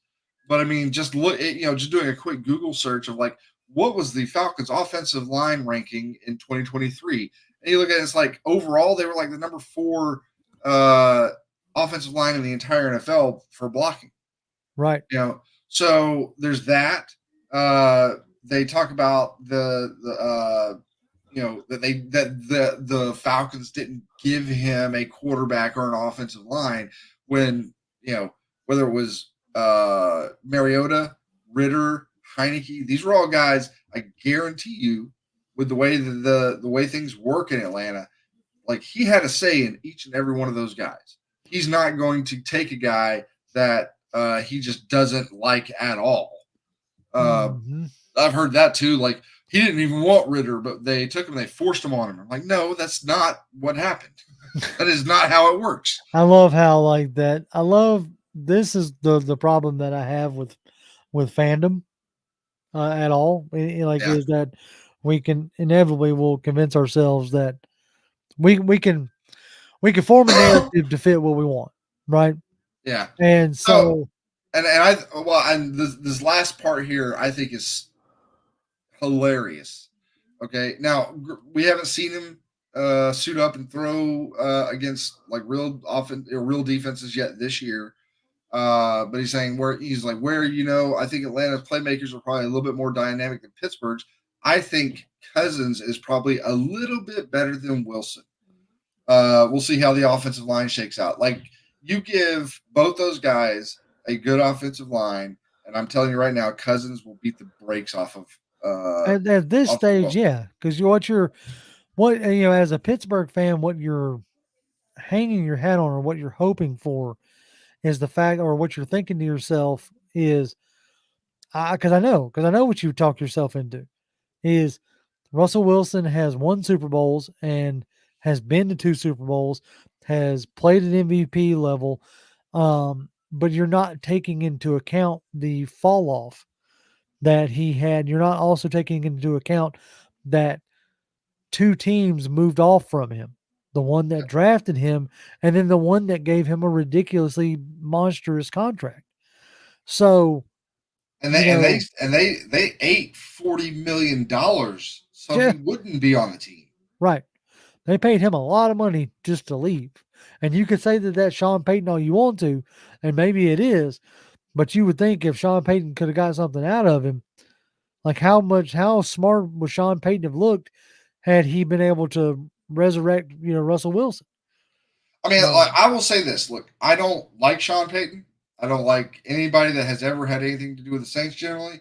But I mean, just just doing a quick Google search of like what was the Falcons' offensive line ranking in 2023, and you look at it, it's like overall they were like the number 4 offensive line in the entire NFL for blocking. Right. So there's that. They talk about the the Falcons didn't give him a quarterback or an offensive line when whether it was Mariota, Ritter, Heineke, these were all guys. I guarantee you, with the way the way things work in Atlanta, like he had a say in each and every one of those guys. He's not going to take a guy that he just doesn't like at all. Mm-hmm. I've heard that too. Like he didn't even want Ritter, but they took him. They forced him on him. I'm like, no, that's not what happened. That is not how it works. I love how like that. I love this is the problem that I have with fandom at all. Like Yeah, is that we can inevitably will convince ourselves that we can form a narrative to fit what we want, right? yeah. And So so and this last part here I think is hilarious. Okay, now we haven't seen him suit up and throw against like real often real defenses yet this year. But he's saying where I think Atlanta's playmakers are probably a little bit more dynamic than Pittsburgh's. I think Cousins is probably a little bit better than Wilson. We'll see how the offensive line shakes out. Like you give both those guys a good offensive line, and I'm telling you right now, Cousins will beat the brakes at this off of stage, Wilson. yeah, because what as a Pittsburgh fan, what you're hanging your hat on or what you're hoping for is the fact, or what you're thinking to yourself is, because I know what you talk yourself into is Russell Wilson has won Super Bowls and has been to two Super Bowls, has played at MVP level, but you're not taking into account the fall off that he had. You're not also taking into account that two teams moved off from him. The one that drafted him, and then the one that gave him a ridiculously monstrous contract. So, And you they and they know, and they ate $40 million so yeah, he wouldn't be on the team. right. They paid him a lot of money just to leave. And you could say that that's Sean Payton all you want to, and maybe it is, but you would think if Sean Payton could have got something out of him, like how smart would Sean Payton have looked had he been able to resurrect, Russell Wilson? I mean, like, Um, I will say this: look, I don't like Sean Payton. I don't like anybody that has ever had anything to do with the Saints. Generally,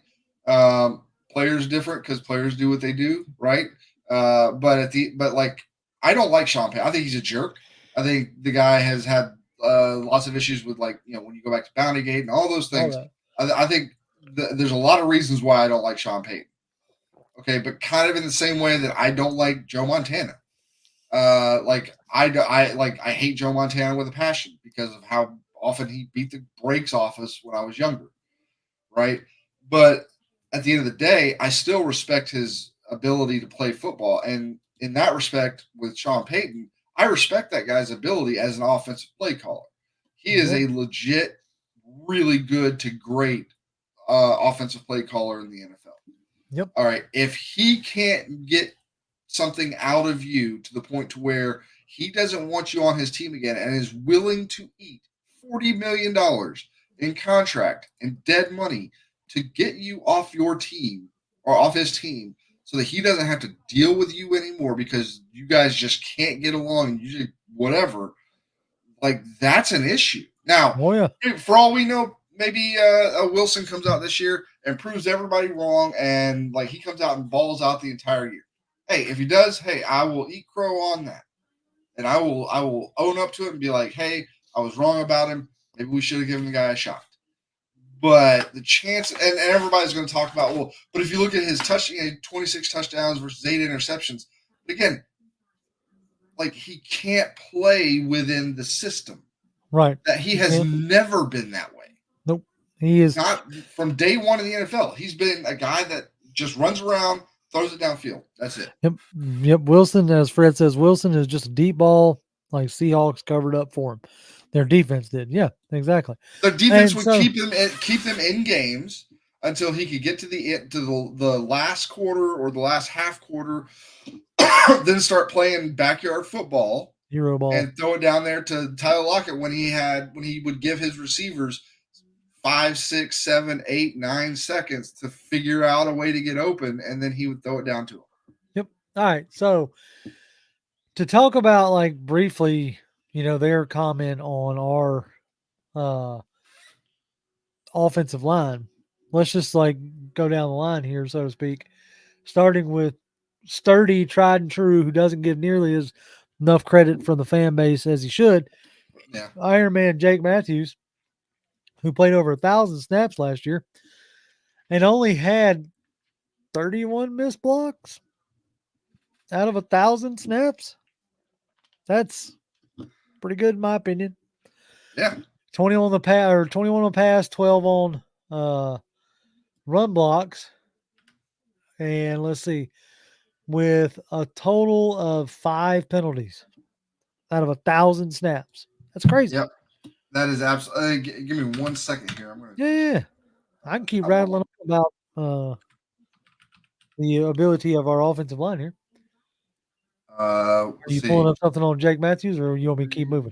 players different because players do what they do, right? But like, I don't like Sean Payton. I think he's a jerk. I think the guy has had lots of issues with like when you go back to Bounty Gate and all those all things. that. I think there's a lot of reasons why I don't like Sean Payton. Okay, but kind of in the same way that I don't like Joe Montana. Like I hate Joe Montana with a passion because of how often he beat the brakes off us when I was younger, right? But at the end of the day, I still respect his ability to play football, and in that respect, with Sean Payton, I respect that guy's ability as an offensive play caller. He is Yep. a legit, really good to great offensive play caller in the NFL. Yep. All right, if he can't get something out of you to the point to where he doesn't want you on his team again and is willing to eat $40 million in contract and dead money to get you off your team or off his team so that he doesn't have to deal with you anymore because you guys just can't get along and you just whatever, like that's an issue. Now, Oh yeah. for all we know, maybe Wilson comes out this year and proves everybody wrong, and like he comes out and balls out the entire year. Hey, if he does, hey, I will eat crow on that, and I will own up to it and be like, hey, I was wrong about him. Maybe we should have given the guy a shot. But the chance, and everybody's going to talk about, well, but if you look at his 26 touchdowns versus 8 interceptions, again, like he can't play within the system. Right. That he You has can't. never been that way. Nope. He is. Not from day one in the NFL. He's been a guy that just runs around, throws it downfield. That's it. Yep. Yep. Wilson, as Fred says, Wilson is just a deep ball, like Seahawks covered up for him. Their defense did. Yeah, exactly. The defense And would so, keep them in games until he could get to the last quarter or the last half quarter, then start playing backyard football hero ball. and throw it down there to Tyler Lockett when he would give his receivers 5, 6, 7, 8, 9 seconds to figure out a way to get open, and then he would throw it down to him. Yep. All right. So to talk about like briefly, their comment on our uh offensive line, let's just like go down the line here, so to speak, starting with sturdy, tried and true, who doesn't give nearly as enough credit from the fan base as he should. Yeah. Iron Man Jake Matthews, who played over 1,000 snaps last year and only had 31 missed blocks out of 1,000 snaps. That's pretty good in my opinion. Yeah. 20 on the pass, or 21 on pass, 12 on run blocks, and let's see, with a total of 5 penalties out of 1,000 snaps. That's crazy. Yep. That is absolutely. Give me 1 second here. I'm gonna. Yeah. I can keep I'm gonna rattling on about the ability of our offensive line here. Are let's you pulling see. up something on Jake Matthews, or you want me to keep moving?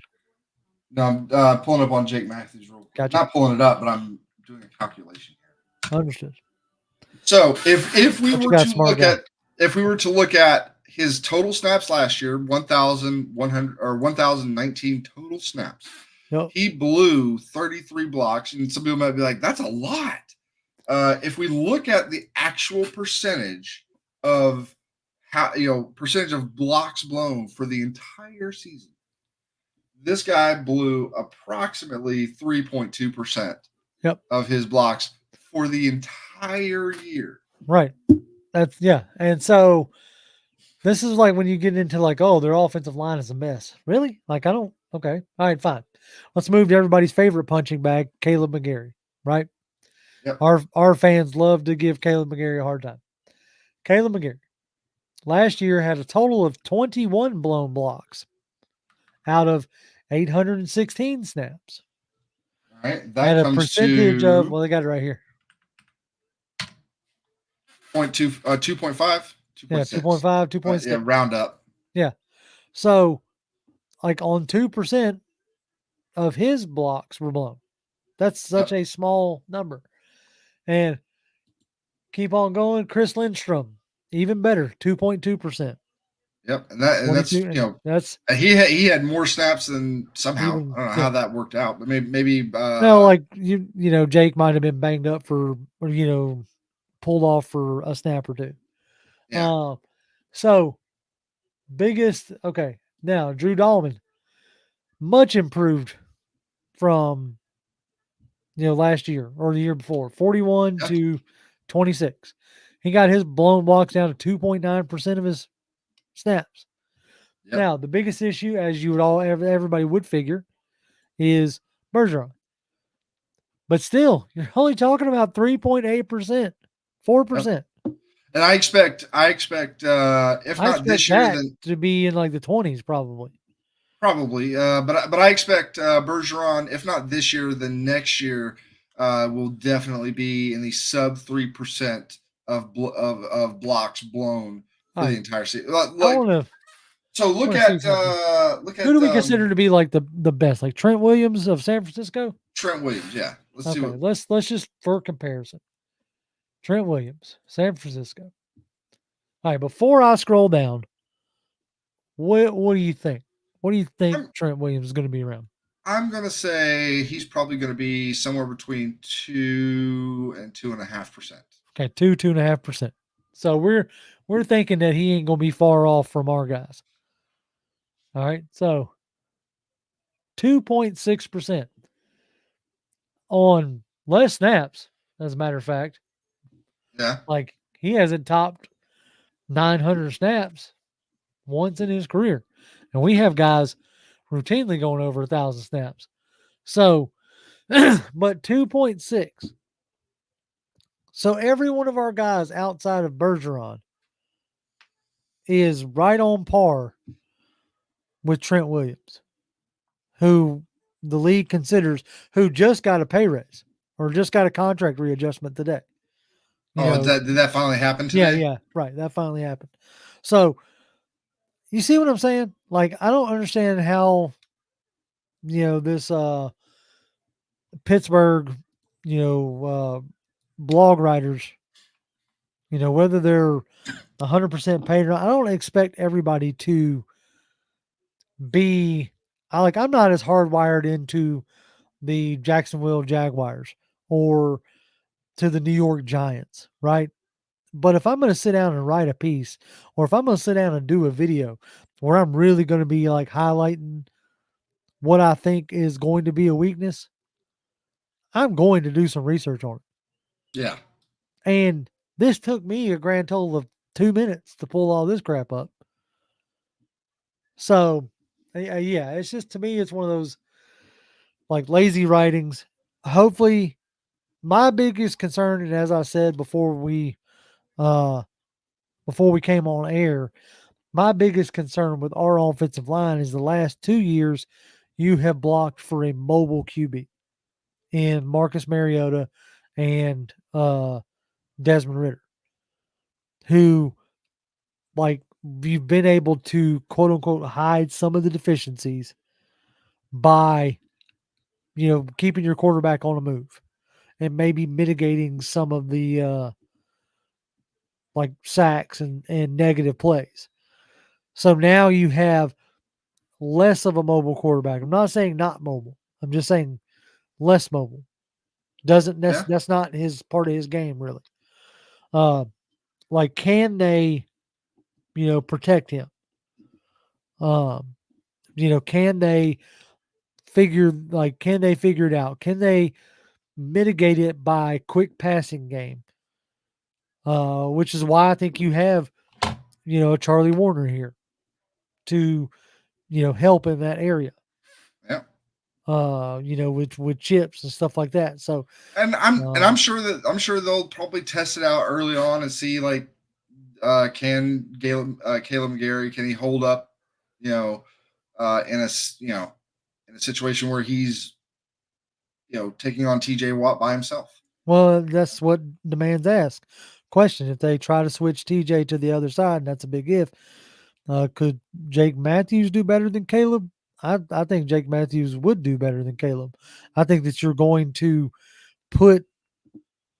No, I'm pulling up on Jake Matthews real quick. Gotcha. Not pulling it up, but I'm doing a calculation here. Understood. So if we What you were got, to smart look guy? at if we were to look at his total snaps last year, 1,100 or 1,019 total snaps. Yep. He blew 33 blocks, and some people might be like, "That's a lot." If we look at the actual percentage of percentage of blocks blown for the entire season, this guy blew approximately 3.2% Yep. of his blocks for the entire year. Right. That's yeah. And so this is like when you get into like, oh, their offensive line is a mess. Really? Like I don't. Okay. All right. Fine. Let's move to everybody's favorite punching bag, Caleb McGarry. Right. Yep. Our fans love to give Caleb McGarry a hard time. Caleb McGarry last year had a total of 21 blown blocks out of 816 snaps. All right. At That a comes percentage of, to well, they got it right here. 2.5, Yeah, 2.6. 2.5, 2.6. Yeah, round up. Yeah. So, like on 2% of his blocks were blown. That's such Yep. a small number. And keep on going. Chris Lindstrom, even better, 2.2%. Yep. And that's 22. That's he had more snaps than somehow. even, I don't know yeah. how that worked out, but maybe No, like Jake might have been banged up or pulled off for a snap or two. yeah. So biggest okay. Now Drew Dahlman, much improved from last year or the year before, 41 Yep. to 26. He got his blown blocks down to 2.9% of his snaps. Yep. Now the biggest issue, as you would everybody would figure, is Bergeron. But still, you're only talking about 3.8%, 4%. And I expect if I not expect this year, that then to be in like the 20s probably. probably. But I expect Bergeron, if not this year, then next year will definitely be in the sub 3% of blocks blown All for the right. entire season. I Like so, want to see something. look Who at do we consider to be like the best? Like Trent Williams of San Francisco? Trent Williams. Yeah, let's see Okay, what. let's just for comparison. Trent Williams, San Francisco. All right, before I scroll down, what do you think? What do you think I'm, Trent Williams is going to be around? I'm gonna say he's probably gonna be somewhere between 2 and 2.5%. Okay, 2.5%. So we're thinking that he ain't gonna be far off from our guys. All right, so 2.6% on less snaps, as a matter of fact. Yeah. Like he hasn't topped 900 snaps once in his career, and we have guys routinely going over 1,000 snaps. So, but 2.6. So every one of our guys outside of Bergeron is right on par with Trent Williams, who the league considers who just got a pay raise or just got a contract readjustment today. Did that finally happen Yeah, today? yeah, right. That finally happened. So you see what I'm saying? Like, I don't understand how this Pittsburgh, blog writers, whether they're 100% paid. I don't expect everybody to be. I'm not as hardwired into the Jacksonville Jaguars or to the New York Giants, right? But if I'm going to sit down and write a piece, or if I'm going to sit down and do a video where I'm really going to be like highlighting what I think is going to be a weakness, I'm going to do some research on Yeah. it. And this took me a grand total of 2 minutes to pull all this crap up. So, yeah, it's just, to me, it's one of those like lazy writings. Hopefully, my biggest concern, and as I said uh before we came on air, my biggest concern with our offensive line is the last 2 years you have blocked for a mobile QB in Marcus Mariota and Desmond Ritter, who, like, you've been able to quote unquote hide some of the deficiencies by keeping your quarterback on the move and maybe mitigating some of the like sacks and negative plays. So now you have less of a mobile quarterback. I'm not saying not mobile. I'm just saying less mobile. Doesn't Yeah. that's not his part of his game really. Uh, like, can they protect him? Um, can they figure it out? Can they mitigate it by quick passing game? Which is why I think you have Charlie Warner here to help in that area. Yeah. With chips and stuff like that. So, I'm sure that they'll probably test it out early on and see, like, can Caleb Gary, can he hold up, you know, in a in a situation where he's taking on TJ Watt by himself. well, that's what demands ask. Question: if they try to switch TJ to the other side, and that's a big if, could Jake Matthews do better than Caleb? I think Jake Matthews would do better than Caleb. I think that you're going to put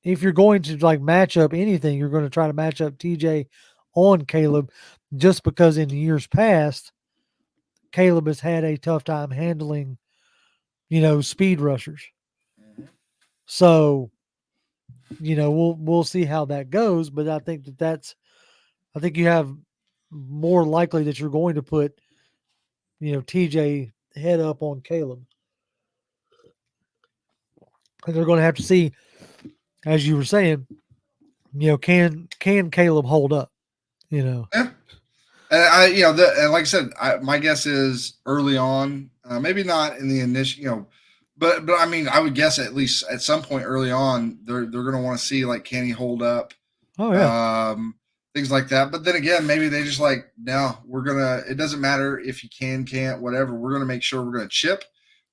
if you're going to like match up anything, you're going to try to match up TJ on Caleb, just because in years past Caleb has had a tough time handling speed rushers. Mhm. So we'll see how that goes, but I think I think you have more likely that you're going to put TJ head up on Caleb, and they're going to have to see, as you were saying, can Caleb hold up? Yeah. And and like I said, my guess is early on, maybe not in the initial, but I mean, I would guess at least at some point early on, they're going to want to see, like, can he hold up, Oh yeah, um, things like that. But then again, maybe they just like, no, we're gonna. It doesn't matter if he can't, whatever. We're gonna make sure we're gonna chip.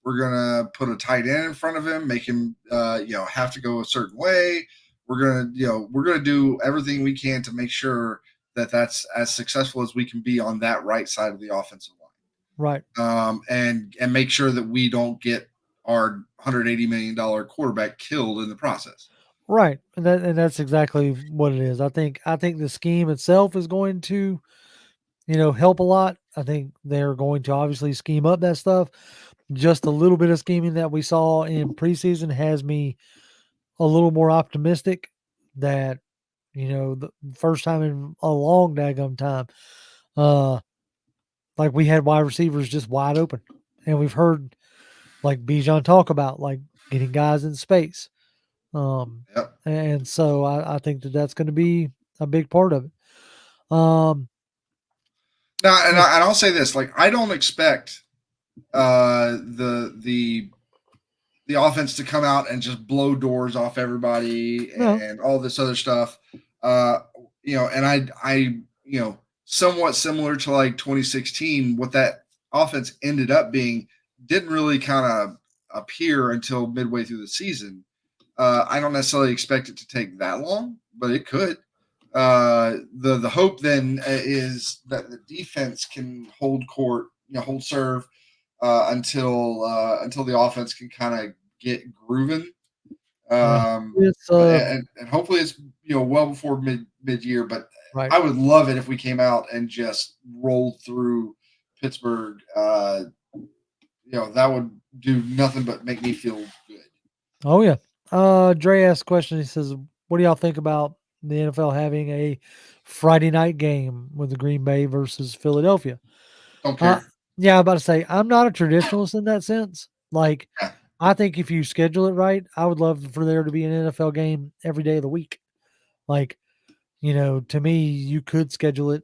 We're gonna put a tight end in front of him, make him, have to go a certain way. We're gonna do everything we can to make sure that that's as successful as we can be on that right side of the offensive right, line, and make sure that we don't get our $180 million quarterback killed in the process. right, and that's exactly what it is. I think the scheme itself is going to help a lot. I think they're going to obviously scheme up that stuff. Just a little bit of scheming that we saw in preseason has me a little more optimistic that the first time in a long daggum time, uh, like, we had wide receivers just wide open, and we've heard like Bijan talk about like getting guys in space, Yep. and so I think that that's going to be a big part of it. Um, Now, and, yeah, I'll say this: like, I don't expect the offense to come out and just blow doors off everybody no, and all this other stuff. Uh, and somewhat similar to like 2016, what that offense ended up being didn't really kind of appear until midway through the season. I don't necessarily expect it to take that long, but it could. The hope then is that the defense can hold court, hold serve, until the offense can kind of get grooving. yeah. Um, It's but and hopefully it's well before mid year. But Right. I would love it if we came out and just rolled through Pittsburgh. That would do nothing but make me feel good. Oh yeah. Dre asked a question. He says, "What do y'all think about the NFL having a Friday night game with the Green Bay versus Philadelphia?" Don't Uh, care. yeah, I'm about to say I'm not a traditionalist in that sense. Like, Yeah, I think if you schedule it right, I would love for there to be an NFL game every day of the week. Like, to me, you could schedule it,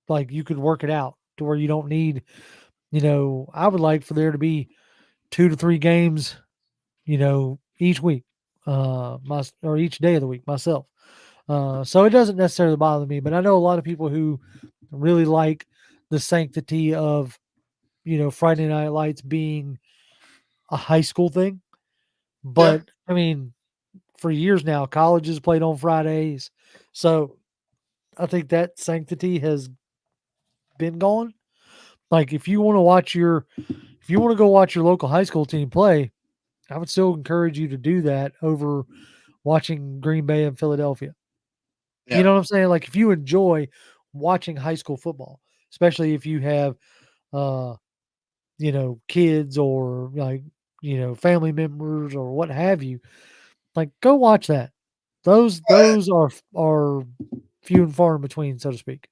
like you could work it out to where you don't need, I would like for there to be 2 to 3 games, each week, or each day of the week myself. So it doesn't necessarily bother me, but I know a lot of people who really like the sanctity of, Friday Night Lights being a high school thing. yeah, But I mean, for years now, colleges played on Fridays. So I think that sanctity has been gone. Like if you want to go watch your local high school team play, I would still encourage you to do that over watching Green Bay and Philadelphia. You yeah. know what I'm saying? Like if you enjoy watching high school football, especially if you have uh, kids or like, family members or what have you, like go watch that. Those are few and far in between, so to speak.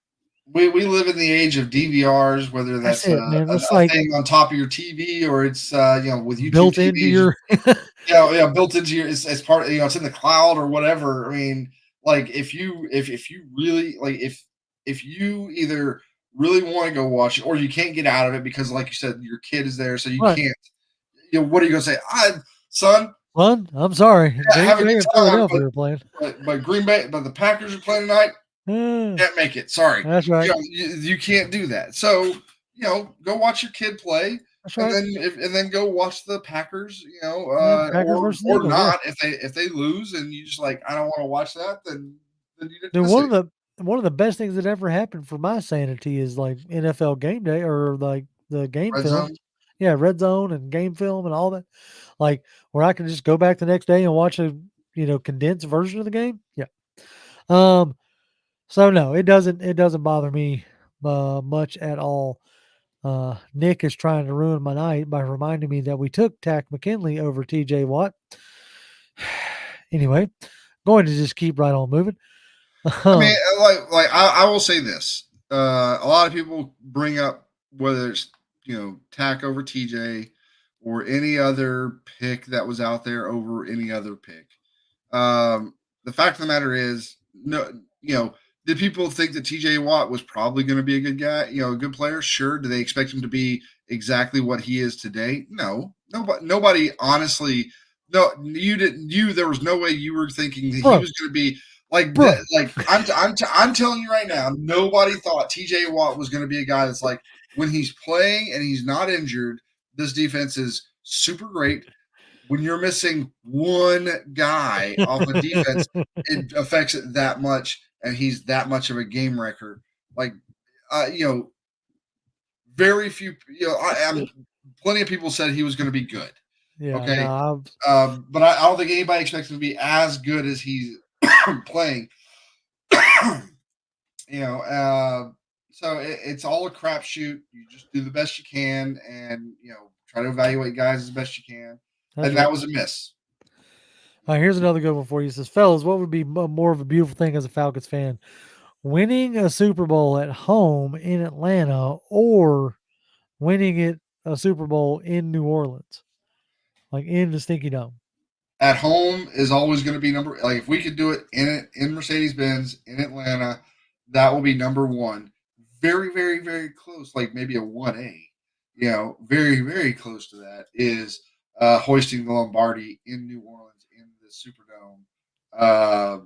We live in the age of DVRs, whether That's that's it, man. It's a like thing on top of your TV or it's with YouTube built into TVs, your built into your as part of, it's in the cloud or whatever. I mean, like if you really like if you either really want to go watch it or you can't get out of it because like you said your kid is there so you right. can't, what are you gonna say? Son, Son, I'm sorry. yeah, Green have a Bay good and time, Philadelphia are playing. but Green Bay, but the Packers are playing tonight. Uh, Can't make it. Sorry. that's right. You can't do that. So, go watch your kid play That's and right. then go watch the Packers, Yeah, Packers versus or Eagles, yeah. not if they lose and you just like I don't want to watch that, then you didn't Dude, miss it. one of the best things that ever happened for my sanity is like NFL game day or like the game Red film. zone. Yeah, red zone and game film and all that. Like where I can just go back the next day and watch a, condensed version of the game. Yeah. Um so no, it doesn't bother me much at all. Nick is trying to ruin my night by reminding me that we took Tack McKinley over TJ Watt. Anyway, going to just keep right on moving. I mean, Um, I will say this. A lot of people bring up whether it's Tack over TJ or any other pick that was out there over any other pick. The fact of the matter is, no, did people think that TJ Watt was probably going to be a good guy, a good player? Sure. Do they expect him to be exactly what he is today? No. Nobody honestly, no, you didn't, there was no way you were thinking that he bro, was going to be like, bro, like I'm telling you right now, nobody thought TJ Watt was going to be a guy that's like, when he's playing and he's not injured, this defense is super great. When you're missing one guy off a defense, it affects it that much, and he's that much of a game wrecker. Like, uh, you know, very few. I'm plenty of people said he was going to be good. yeah, Okay, no, but I don't think anybody expects him to be as good as he's playing. you know, so it's all a crapshoot. You just do the best you can, and try to evaluate guys as best you can. that's And right. that was a miss. All right, here's another good one for you. It says, fellas, what would be more of a beautiful thing as a Falcons fan? Winning a Super Bowl at home in Atlanta or winning it a Super Bowl in New Orleans, like in the Stinky Dome? At home is always going to be number, like if we could do it in Mercedes Benz in Atlanta, that will be number one. Very, very, very close, like maybe a 1A. Very, very close to that is hoisting the Lombardi in New Orleans in the Superdome. Uh,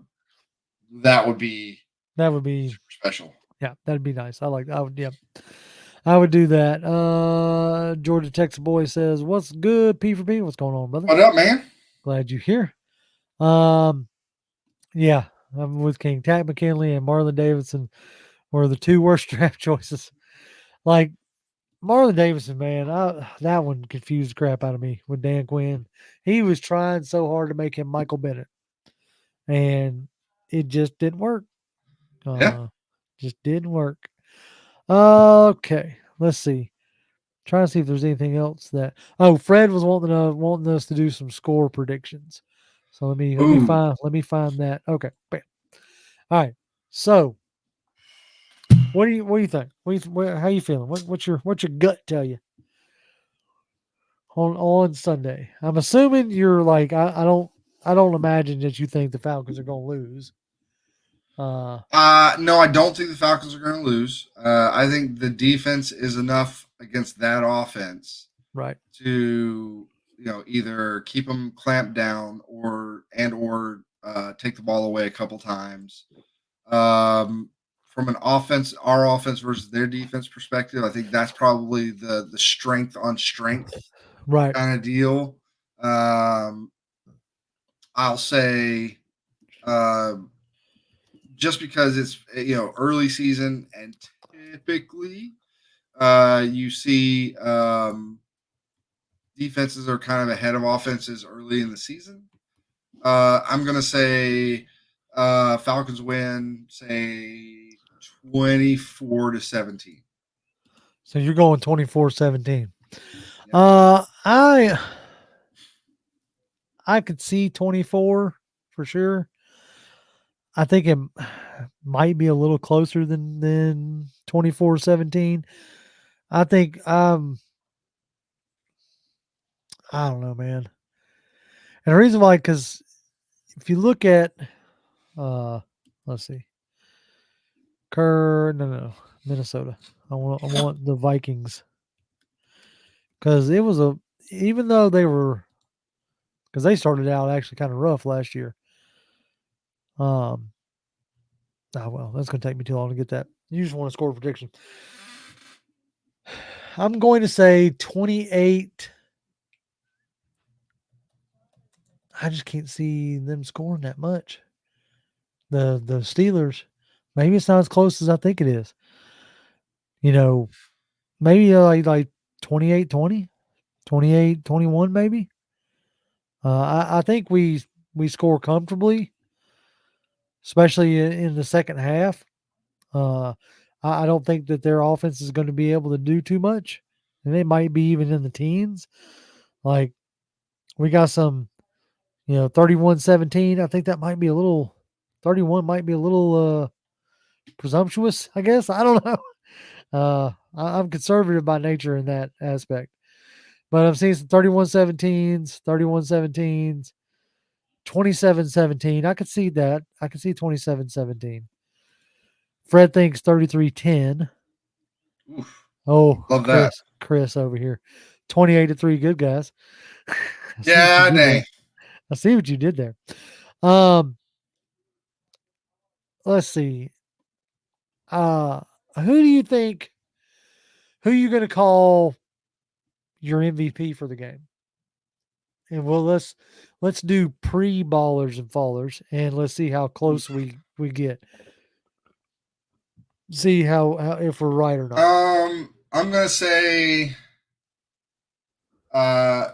that would be That would be, super special. yeah, that'd be nice. I would, yeah, I would do that. Georgia Texas boy says, "What's good, P for P? What's going on, brother? What up, man? Glad you're here." Um, yeah, I'm with King. Tack McKinley and Marlon Davidson were the two worst draft choices. Like Marlon Davidson, man, that one confused the crap out of me with Dan Quinn. He was trying so hard to make him Michael Bennett, and it just didn't work. Yeah. Uh, just didn't work. Okay, let's see. Trying to see if there's anything else that. Oh, Fred was wanting us to do some score predictions. So Ooh. let me find that. Okay, bam. All right. So what do you think? How you feeling? What's your gut tell you on Sunday? I'm assuming you're like I don't imagine that you think the Falcons are going to lose. Uh, No, I don't think the Falcons are going to lose. I think the defense is enough against that offense right. to either keep them clamped down or take the ball away a couple times. Um, from an offense, our offense versus their defense perspective, I think that's probably the strength on strength Right. kind of deal. Um, I'll say uh, just because it's early season and typically you see defenses are kind of ahead of offenses early in the season. I'm gonna say Falcons win, say 24-17. So you're going 24-17. Yep. I could see 24 for sure. I think it might be a little closer than 24-17. I think I don't know, man. And the reason why, because if you look at uh let's see, no, Minnesota. I want the Vikings because it was a even though they were because they started out actually kind of rough last year. Um, oh well, that's gonna take me too long to get that. You just want to score a prediction. I'm going to say 28. I just can't see them scoring that much. The Steelers, maybe it's not as close as I think it is. You know, maybe like 28-20, 28-21 maybe. I think we score comfortably, especially in the second half. Uh, I don't think that their offense is going to be able to do too much, and they might be even in the teens. Like we got some, 31-17. I think that might be a little 31 might be a little presumptuous, I guess. I don't know. I'm conservative by nature in that aspect. But I'm seeing some 31-17s, 31-17s, 27-17. I could see that. I could see 27-17. Fred thinks 33-10. Oof, Oh, love that. Chris over here. 28-3, good guys. I see what you Yeah, did dang. there. I see what you did there. Um, let's see. Uh, who do you think who you going to call your MVP for the game? And well, let's do pre-ballers and fallers, and let's see how close we get. See how if we're right or not. I'm gonna say, I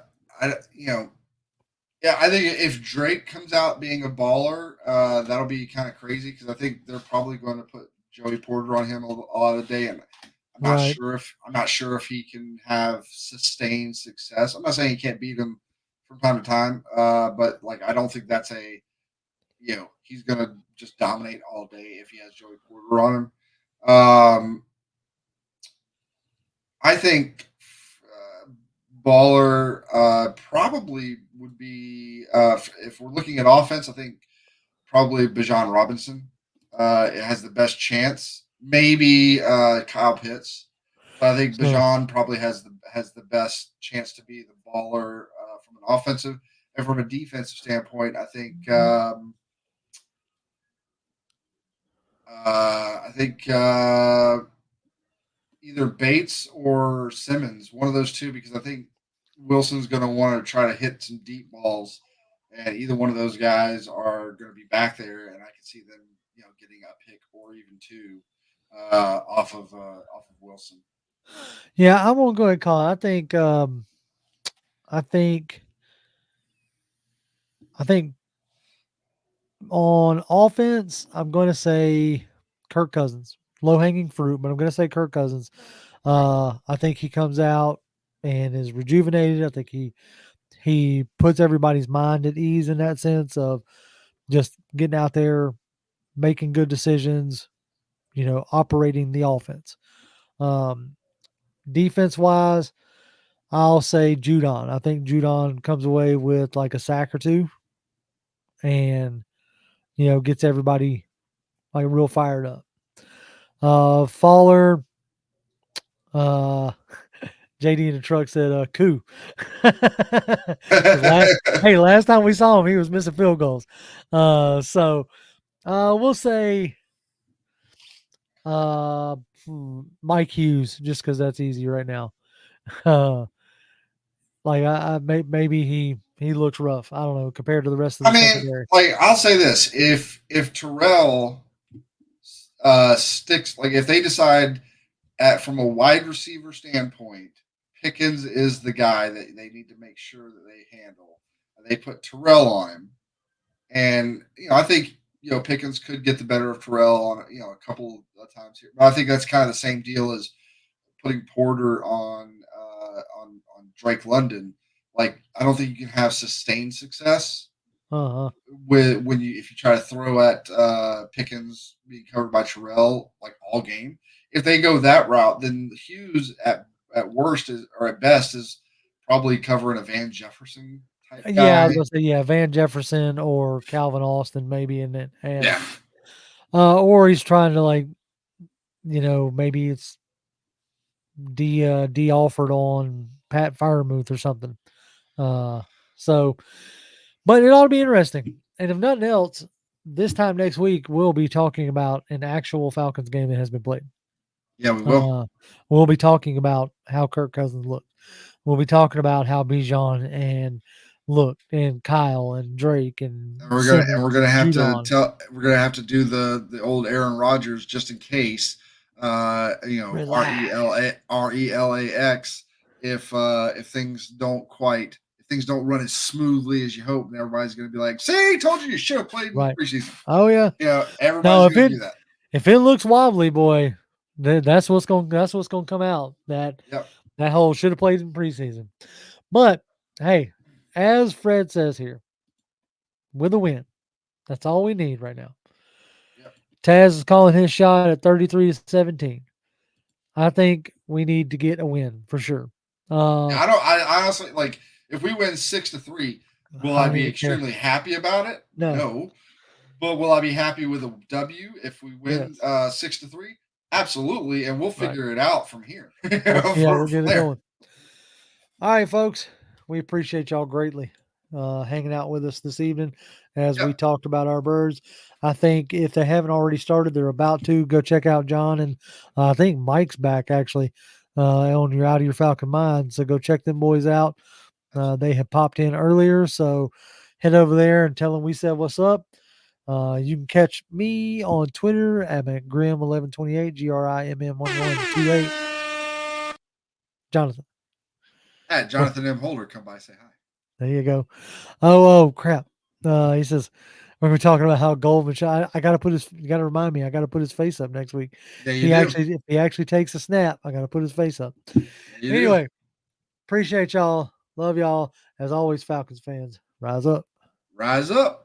yeah, I think if Drake comes out being a baller, that'll be kind of crazy because I think they're probably going to put Joey Porter on him a lot of the day, and Right. I'm not sure if he can have sustained success. I'm not saying he can't beat him from time to time, but like I don't think that's a he's going to just dominate all day if he has Joey Porter on him. I think baller probably would be if we're looking at offense. I think probably Bijan Robinson it has the best chance. Maybe Kyle Pitts, but I think So Bijan probably has the best chance to be the baller from an offensive and from a defensive standpoint. I think either Bates or Simmons, one of those two, because I think Wilson's going to want to try to hit some deep balls, and either one of those guys are going to be back there, and I can see them, getting a pick or even two off of Wilson. yeah, I'm gonna go ahead and call it. I think I think on offense, I'm gonna say Kirk Cousins. Low hanging fruit, but I'm going to say Kirk Cousins. Right. I think he comes out and is rejuvenated. I think he puts everybody's mind at ease in that sense of just getting out there, making good decisions, operating the offense. Um, Defense wise, I'll say Judon. I think Judon comes away with like a sack or two and, gets everybody like real fired up. Faller, uh, JD in the truck said, coup. 'Cause hey, last time we saw him, he was missing field goals. So we'll say uh, Mike Hughes, just because that's easy right now. Uh, like maybe he looks rough. I don't know compared to the rest of I the mean, secondary. like I'll say this: if Terrell sticks, like if they decide at from a wide receiver standpoint, Pickens is the guy that they need to make sure that they handle. They put Terrell on him, and I think Pickens could get the better of Terrell on a couple of times here. But I think that's kind of the same deal as putting Porter on Drake London. Like I don't think you can have sustained success Uh-huh. with when you if you try to throw at Pickens being covered by Terrell like all game. If they go that route, then Hughes at worst is or at best is probably covering a Van Jefferson type Yeah, I guy. was gonna say Van Jefferson or Calvin Austin maybe in it, and Yeah, or he's trying to like maybe it's D offered on Pat Firemouth or something. Uh, so, but it ought to be interesting. And if nothing else, this time next week we'll be talking about an actual Falcons game that has been played. yeah, we will. Uh, we'll be talking about how Kirk Cousins looked. We'll be talking about how Bijan and looked, and Kyle and Drake and And we're Simmons gonna and have to Judon. tell we're gonna have to do the old Aaron Rodgers just in case. Relax. RELAX. If things don't quite if things don't run as smoothly as you hope, and everybody's gonna be like, "See, told you should have played in Right. preseason." Oh yeah. No, Everybody's if gonna it do that. if it looks wobbly, boy, that's what's gonna come out. Yep. That whole should have played in preseason. But hey, as Fred says here, with a win, that's all we need right now. Yep. Taz is calling his shot at 33-17. I think we need to get a win for sure. I don't. I honestly like if we win 6-3. Will I I don't be even care. extremely happy about it? No. No. But will I be happy with a W if we win Yes. 6-3? Absolutely, and we'll Right. figure it out from here. Yeah, we'll From get it there. going. All right, folks. We appreciate y'all greatly hanging out with us this evening as we Yep. talked about our birds. I think if they haven't already started, they're about to go check out John and I think Mike's back actually on your Out of Your Falcon Mind. So go check them boys out. They have popped in earlier, so head over there and tell them we said what's up. You can catch me on Twitter. I'm at Grimm1128, GRIMM1128. Jonathan. At What? Jonathan M. Holder, come by, say hi. There you go. Oh, crap. He says, when we're talking about how Goldman, I got to put his, you got to remind me, I got to put his face up next week. Yeah, you do. If he actually takes a snap, I got to put his face up. Yeah, you do. Anyway, appreciate y'all. Love y'all. As always, Falcons fans, rise up. Rise up.